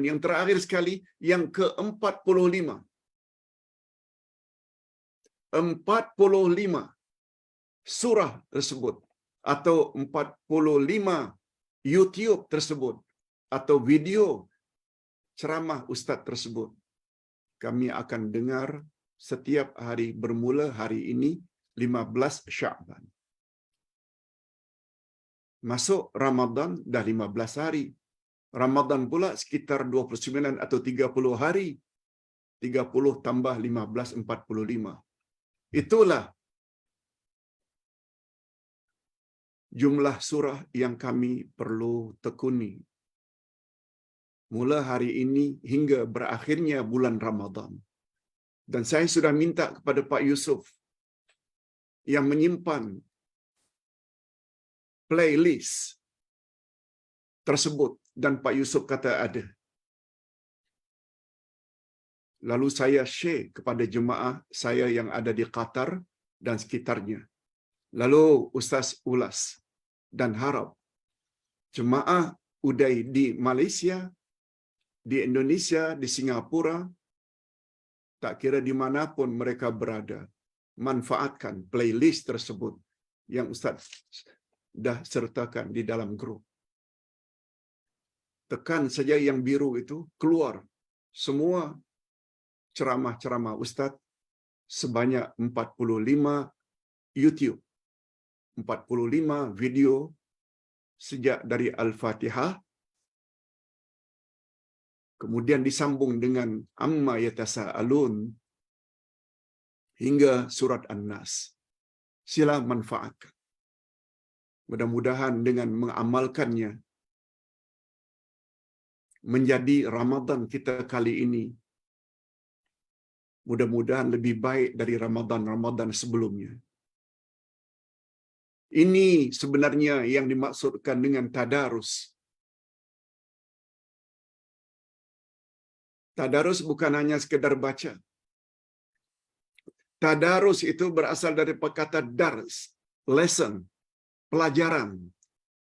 yang terakhir sekali, yang ke-45. 45 surah tersebut, atau 45 YouTube tersebut, atau video ceramah ustaz tersebut, kami akan dengar setiap hari bermula hari ini 15 Sya'ban. Masuk Ramadan dah 15 hari. Ramadan pula sekitar 29 atau 30 hari. 30 tambah 15, 45. Itulah jumlah surah yang kami perlu tekuni. Mula hari ini hingga berakhirnya bulan Ramadan. Dan saya sudah minta kepada Pak Yusuf yang menyimpan playlist tersebut, dan Pak Yusuf kata ada. Lalu saya share kepada jemaah saya yang ada di Qatar dan sekitarnya. Lalu Ustaz ulas dan harap jemaah Uday di Malaysia, di Indonesia, di Singapura, tak kira di manapun mereka berada, manfaatkan playlist tersebut yang Ustaz dah sertakan di dalam grup. Tekan saja yang biru itu, keluar semua ceramah-ceramah Ustaz sebanyak 45 YouTube, 45 video sejak dari Al-Fatihah, kemudian disambung dengan Amma Yatasa'alun hingga surat An-Nas. Sila manfaatkan. Mudah-mudahan dengan mengamalkannya, menjadi Ramadan kita kali ini mudah-mudahan lebih baik dari Ramadan-Ramadan sebelumnya. Ini sebenarnya yang dimaksudkan dengan tadarus. Tadarus bukan hanya sekedar baca. Tadarus itu berasal dari perkata dars, lesson, pelajaran.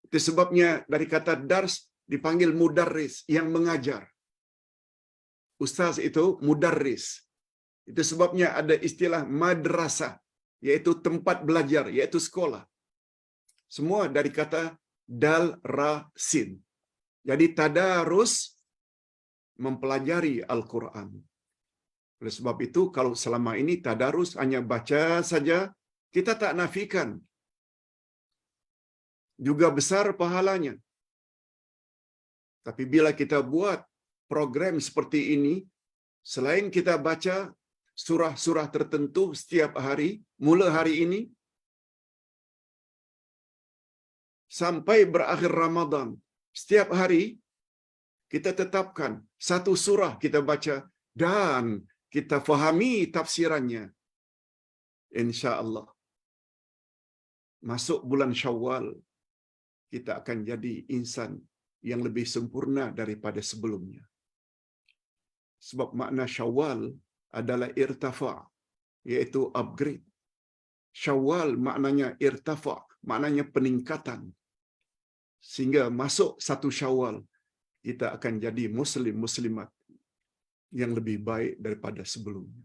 Itu sebabnya dari kata dars dipanggil mudarris, yang mengajar. ustaz itu mudarris. Itu sebabnya ada istilah madrasah, yaitu tempat belajar, yaitu sekolah. Semua dari kata dal ra sin. Jadi tadarus mempelajari Al-Quran. Oleh sebab itu, kalau selama ini tadarus hanya baca saja, kita tak nafikan. Juga besar pahalanya. Tapi bila kita buat program seperti ini, selain kita baca surah-surah tertentu setiap hari, mula hari ini, sampai berakhir Ramadan, setiap hari, kita tetapkan satu surah kita baca dan kita fahami tafsirannya. InsyaAllah. Masuk bulan Syawal, kita akan jadi insan yang lebih sempurna daripada sebelumnya. Sebab makna Syawal adalah irtafa', iaitu upgrade. Syawal maknanya irtafa', maknanya peningkatan. Sehingga masuk satu Syawal, kita akan jadi muslim-muslimat yang lebih baik daripada sebelumnya.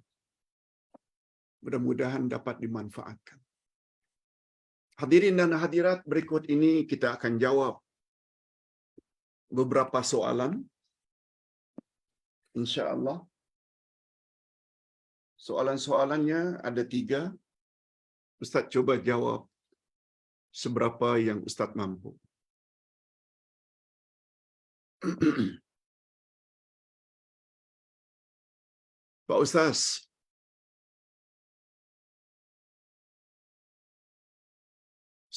Mudah-mudahan dapat dimanfaatkan. Hadirin dan hadirat, berikut ini kita akan jawab beberapa soalan. InsyaAllah. Soalan-soalannya ada 3. Ustaz cuba jawab seberapa yang Ustaz mampu. Pak Ustaz,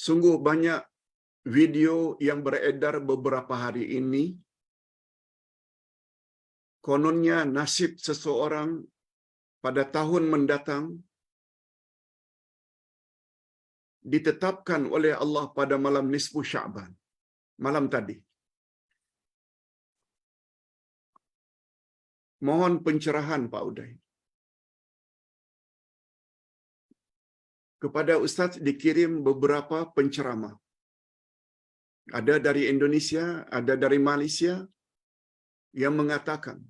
sungguh banyak video yang beredar beberapa hari ini. Kononnya nasib seseorang pada tahun mendatang ditetapkan oleh Allah pada malam nisfu Sya'ban. Malam tadi. Mohon pencerahan Pak Uday. Kepada Ustaz dikirim beberapa penceramah. Ada dari Indonesia, ada dari Malaysia yang mengatakan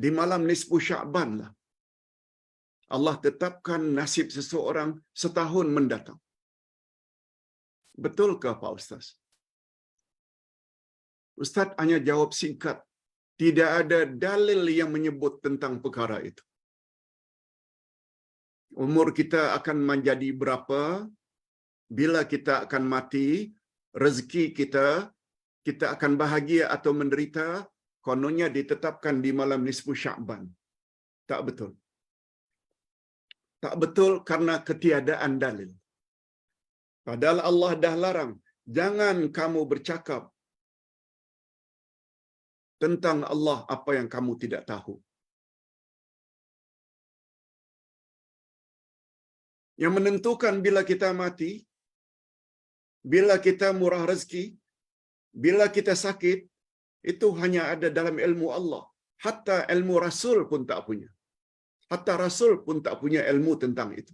di malam nisfu Sya'ban lah Allah tetapkan nasib seseorang setahun mendatang. Betulkah Pak Ustaz? Ustaz hanya jawab singkat. Tidak ada dalil yang menyebut tentang perkara itu. Umur kita akan menjadi berapa? Bila kita akan mati, rezeki kita akan bahagia atau menderita, kononnya ditetapkan di malam nisfu Sya'ban. Tak betul. Tak betul karena ketiadaan dalil. Padahal Allah dah larang, jangan kamu bercakap tentang Allah apa yang kamu tidak tahu. Yang menentukan bila kita mati, bila kita murah rezeki, bila kita sakit, itu hanya ada dalam ilmu Allah. Hatta ilmu Rasul pun tak punya. Hatta Rasul pun tak punya ilmu tentang itu.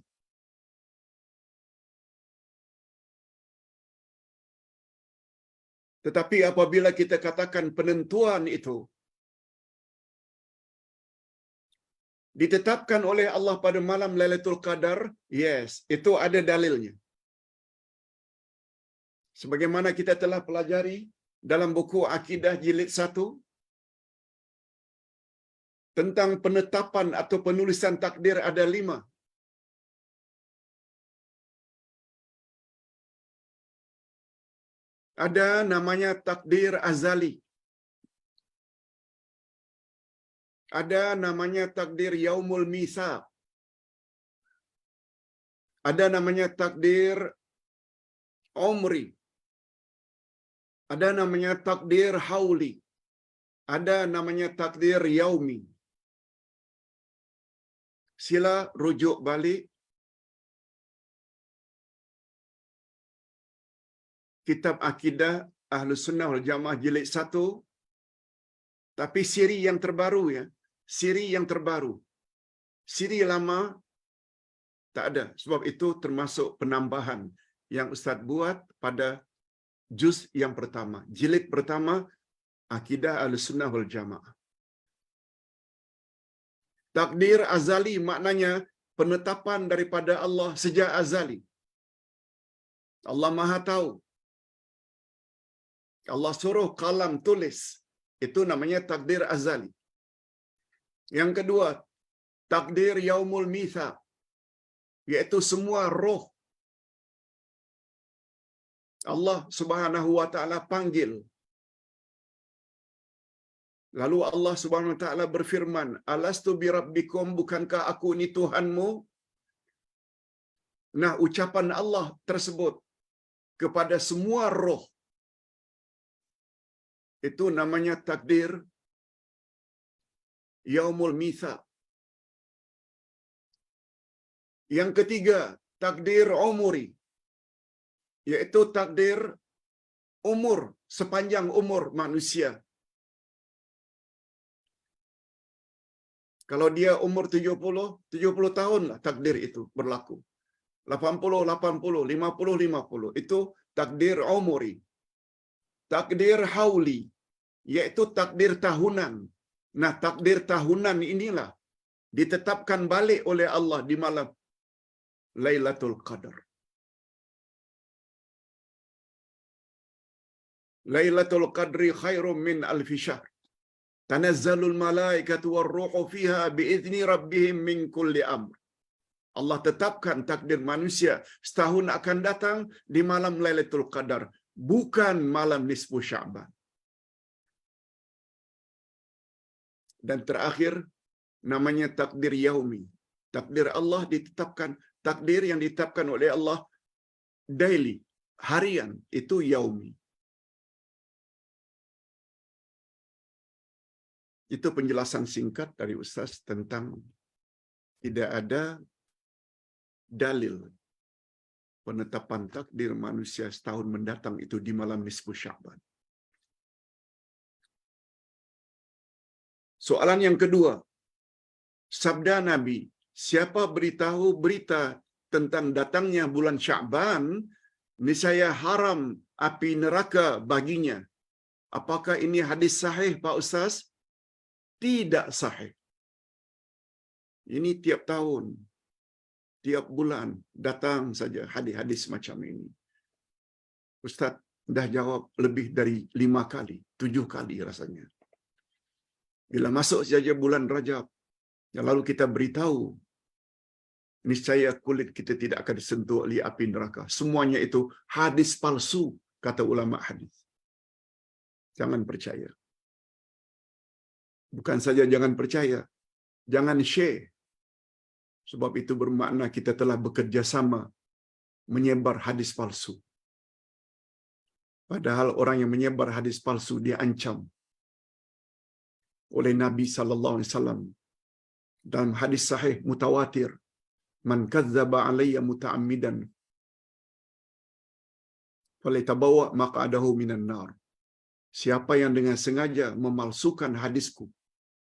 Tetapi apabila kita katakan penentuan itu ditetapkan oleh Allah pada malam Lailatul Qadar, yes, itu ada dalilnya. Sebagaimana kita telah pelajari dalam buku Akidah Jilid 1 tentang penetapan atau penulisan takdir ada 5. Ada namanya takdir azali. Ada namanya takdir yaumul misaq. Ada namanya takdir umri. Ada namanya takdir hauli. Ada namanya takdir yaumi. Sila rujuk balik Kitab Akidah Ahlus Sunnah wal Jamaah Jilid 1. Tapi siri yang terbaru ya. Siri yang terbaru. Siri lama tak ada. Sebab itu termasuk penambahan yang Ustaz buat pada juz yang pertama. Jilid pertama Akidah Ahlus Sunnah wal Jamaah. Takdir azali maknanya penetapan daripada Allah sejak azali. Allah Maha tahu. Allah suruh kalam tulis. Itu namanya takdir azali. Yang kedua, takdir yaumul mitsaq, yaitu semua roh Allah Subhanahu wa taala panggil. Lalu Allah Subhanahu wa taala berfirman, "Alastu bi rabbikum, bukankah aku ini Tuhanmu?" Nah, ucapan Allah tersebut kepada semua roh itu namanya takdir yaumul mitsaq. Yang ketiga, takdir umuri, yaitu takdir umur, sepanjang umur manusia. Kalau dia umur 70 tahun lah takdir itu berlaku. 80, 50, itu takdir umuri. Takdir hauli, yaitu takdir tahunan. Nah, takdir tahunan inilah ditetapkan balik oleh Allah di malam Lailatul Qadar. Lailatul Qadri khairum min alfi syahr. Tanazzalul malaikatu war-ruhu fiha biizni rabbihim min kulli amr. Allah tetapkan takdir manusia setahun akan datang di malam Lailatul Qadar, bukan malam nisfu Sya'ban. Dan terakhir namanya takdir yaumi. Takdir Allah ditetapkan, takdir yang ditetapkan oleh Allah daily, harian, itu yaumi. Itu penjelasan singkat dari Ustaz tentang tidak ada dalil penetapan takdir manusia setahun mendatang itu di malam nisfu Sya'ban. Soalan yang kedua, sabda Nabi, siapa beritahu berita tentang datangnya bulan Sya'ban, niscaya haram api neraka baginya. Apakah ini hadis sahih, Pak Ustaz? Tidak sahih. Ini tiap tahun, tiap bulan datang saja hadis-hadis macam ini. Ustaz dah jawab lebih dari 5 kali, 7 kali rasanya. Bila masuk saja bulan Rajab, lalu kita beritahu, niscaya kulit kita tidak akan disentuh oleh api neraka. Semuanya itu hadis palsu, kata ulama hadis. Jangan percaya. Bukan saja jangan percaya, jangan share. Sebab itu bermakna kita telah bekerja sama menyebar hadis palsu. Padahal orang yang menyebar hadis palsu diancam oleh Nabi sallallahu alaihi wasallam dalam hadis sahih mutawatir, man kadzdzaba alayya muta'ammidan falitabawa maq'adahu minan nar. Siapa yang dengan sengaja memalsukan hadisku,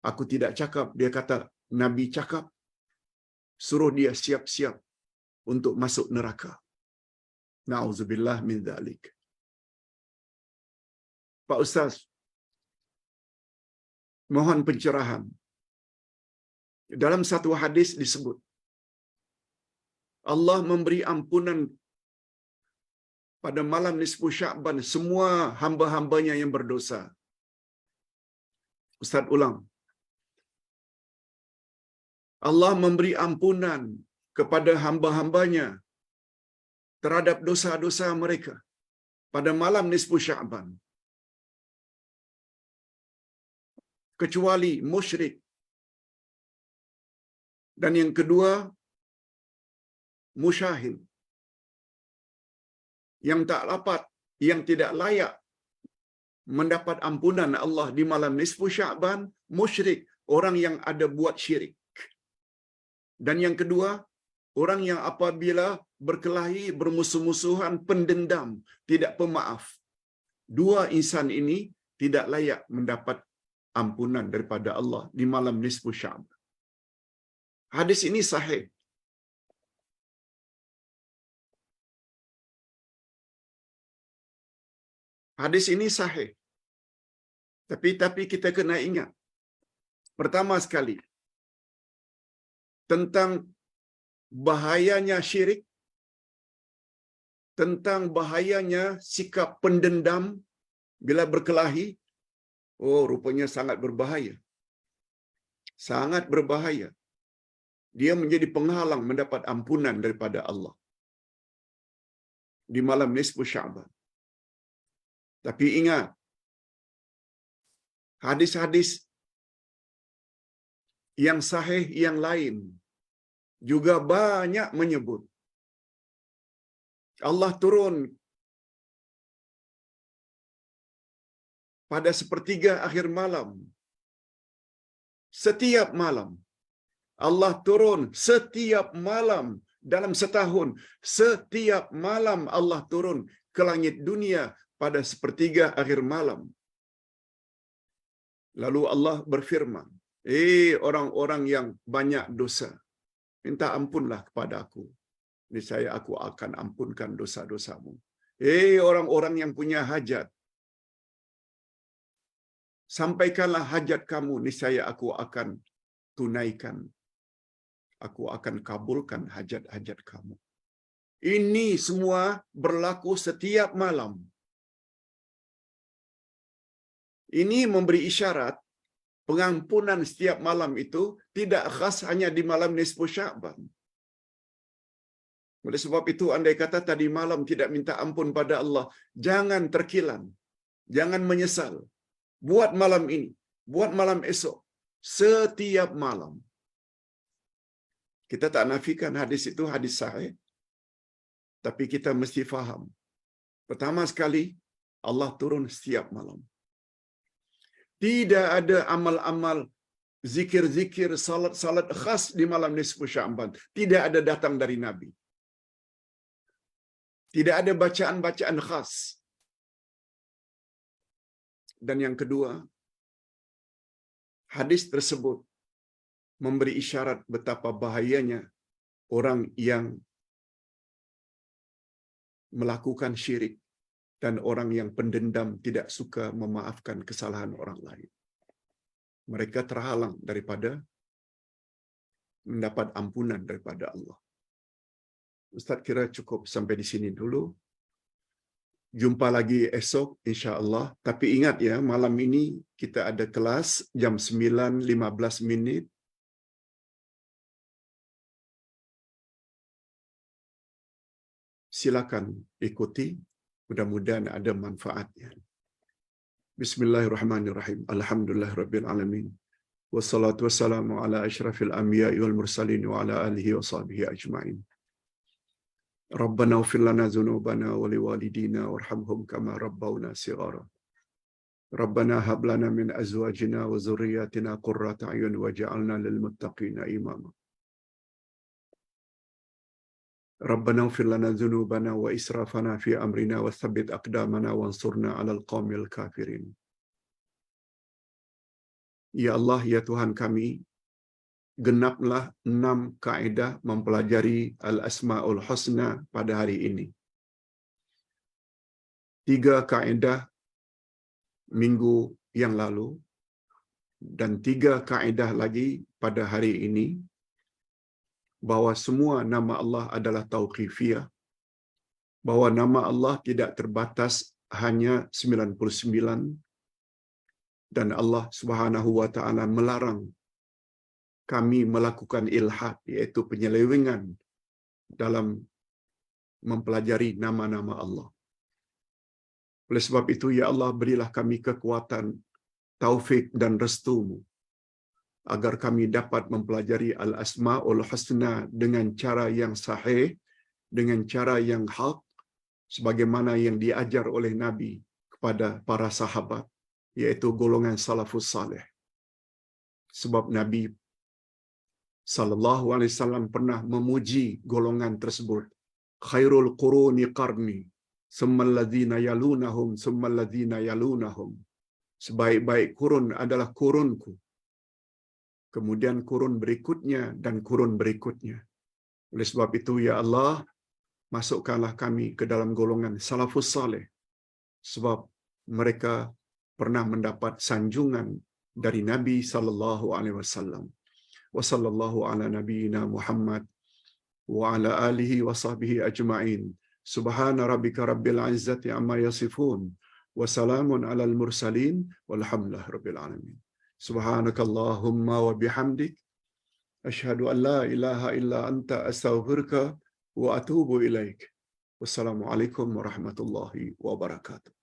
aku tidak cakap, dia kata Nabi cakap, suruh dia siap-siap untuk masuk neraka. Na'udzubillah min dzalik. Pak Ustaz, mohon pencerahan. Dalam satu hadis disebut, Allah memberi ampunan pada malam nisfu Sya'ban semua hamba-hambanya yang berdosa. Ustaz ulang. Allah memberi ampunan kepada hamba-hambanya terhadap dosa-dosa mereka pada malam nisfu Sya'ban. Kecuali musyrik. Dan yang kedua, musyahid. Yang tak dapat, yang tidak layak mendapat ampunan Allah di malam nisfu Sya'ban, musyrik, orang yang ada buat syirik. Dan yang kedua, orang yang apabila berkelahi, bermusuh-musuhan, pendendam, tidak pemaaf. Dua insan ini tidak layak mendapat ampunan daripada Allah di malam nisfu Sya'ban. Hadis ini sahih. Hadis ini sahih. Tapi kita kena ingat. Pertama sekali, tentang bahayanya syirik, tentang bahayanya sikap pendendam bila berkelahi. Oh, rupanya sangat berbahaya. Sangat berbahaya. Dia menjadi penghalang mendapat ampunan daripada Allah di malam nisfu Sya'ban. Tapi ingat, hadis-hadis yang sahih yang lain juga banyak menyebut Allah turun pada sepertiga akhir malam. Setiap malam. Allah turun setiap malam dalam setahun. Setiap malam Allah turun ke langit dunia pada sepertiga akhir malam. Lalu Allah berfirman, orang-orang yang banyak dosa, minta ampunlah kepada aku. Niscaya aku akan ampunkan dosa-dosamu. Orang-orang yang punya hajat, sampaikanlah hajat kamu, niscaya aku akan tunaikan. Aku akan kabulkan hajat-hajat kamu. Ini semua berlaku setiap malam. Ini memberi isyarat pengampunan setiap malam itu tidak khas hanya di malam nisfu Sya'ban. Oleh sebab itu, andai kata tadi malam tidak minta ampun pada Allah, jangan terkilan, jangan menyesal. Buat malam ini, buat malam esok, setiap malam. Kita tak nafikan hadis itu hadis sahih, tapi kita mesti faham. Pertama sekali, Allah turun setiap malam. Tidak ada amal-amal zikir-zikir, salat-salat khas di malam nisfu Sya'ban. Tidak ada datang dari Nabi. Tidak ada bacaan-bacaan khas. Dan yang kedua, hadis tersebut memberi isyarat betapa bahayanya orang yang melakukan syirik dan orang yang pendendam tidak suka memaafkan kesalahan orang lain. Mereka terhalang daripada mendapat ampunan daripada Allah. Ustaz kira cukup sampai di sini dulu. Jumpa lagi esok insya-Allah. Tapi ingat ya, malam ini kita ada kelas jam 9.15. Silakan ikuti. Mudah-mudahan ada manfaatnya. Bismillahirrahmanirrahim. Alhamdulillahirabbil alamin. Wassalatu wassalamu ala asyrafil anbiya'i wal mursalin wa ala alihi wa sahbihi ajma'in. Rabbana ighfir lana dzunubana wa liwalidina warhamhum kama rabbawna shighara. Rabbana hab lana min azwajina wa dhurriyyatina qurrata a'yun waj'alna lil muttaqina imama. Rabbana ighfir lana dzunubana wa israfana fi amrina wa tsabbit aqdamana wansurna 'alal qaumil kafirin. Ya Allah, ya Tuhan kami, genaplah 6 kaedah mempelajari Al-Asma'ul Husna pada hari ini. 3 kaedah minggu yang lalu dan 3 kaedah lagi pada hari ini, bahwa semua nama Allah adalah tauqifiyah, bahwa nama Allah tidak terbatas hanya 99, dan Allah Subhanahu wa taala melarang kami melakukan ilhad, yaitu penyelewengan dalam mempelajari nama-nama Allah. Oleh sebab itu, ya Allah, berilah kami kekuatan, taufik dan restu-Mu, agar kami dapat mempelajari Al-Asma'ul Husna dengan cara yang sahih, dengan cara yang hak, sebagaimana yang diajar oleh Nabi kepada para sahabat, yaitu golongan salafus salih. Sebab Nabi sallallahu alaihi wasallam pernah memuji golongan tersebut. Khairul quruni qarni, tsummal ladzina yalunahum, tsummal ladzina yalunahum. Sebaik-baik kurun adalah kurunku, kemudian kurun berikutnya dan kurun berikutnya. Oleh sebab itu, ya Allah, masukkanlah kami ke dalam golongan salafus salih, sebab mereka pernah mendapat sanjungan dari Nabi sallallahu alaihi wasallam. Wa sallallahu ala nabiyyina Muhammad wa ala alihi wa sahbihi ajma'in. Subhana rabbika rabbil izzati amma yasifun. Wa salamun alal mursalin. Walhamdulillahi rabbil alamin. Subhanakallahumma wa bihamdik. Asyhadu an la ilaha illa anta astaghfiruka wa atubu ilaik. Wassalamualaikum warahmatullahi wabarakatuh.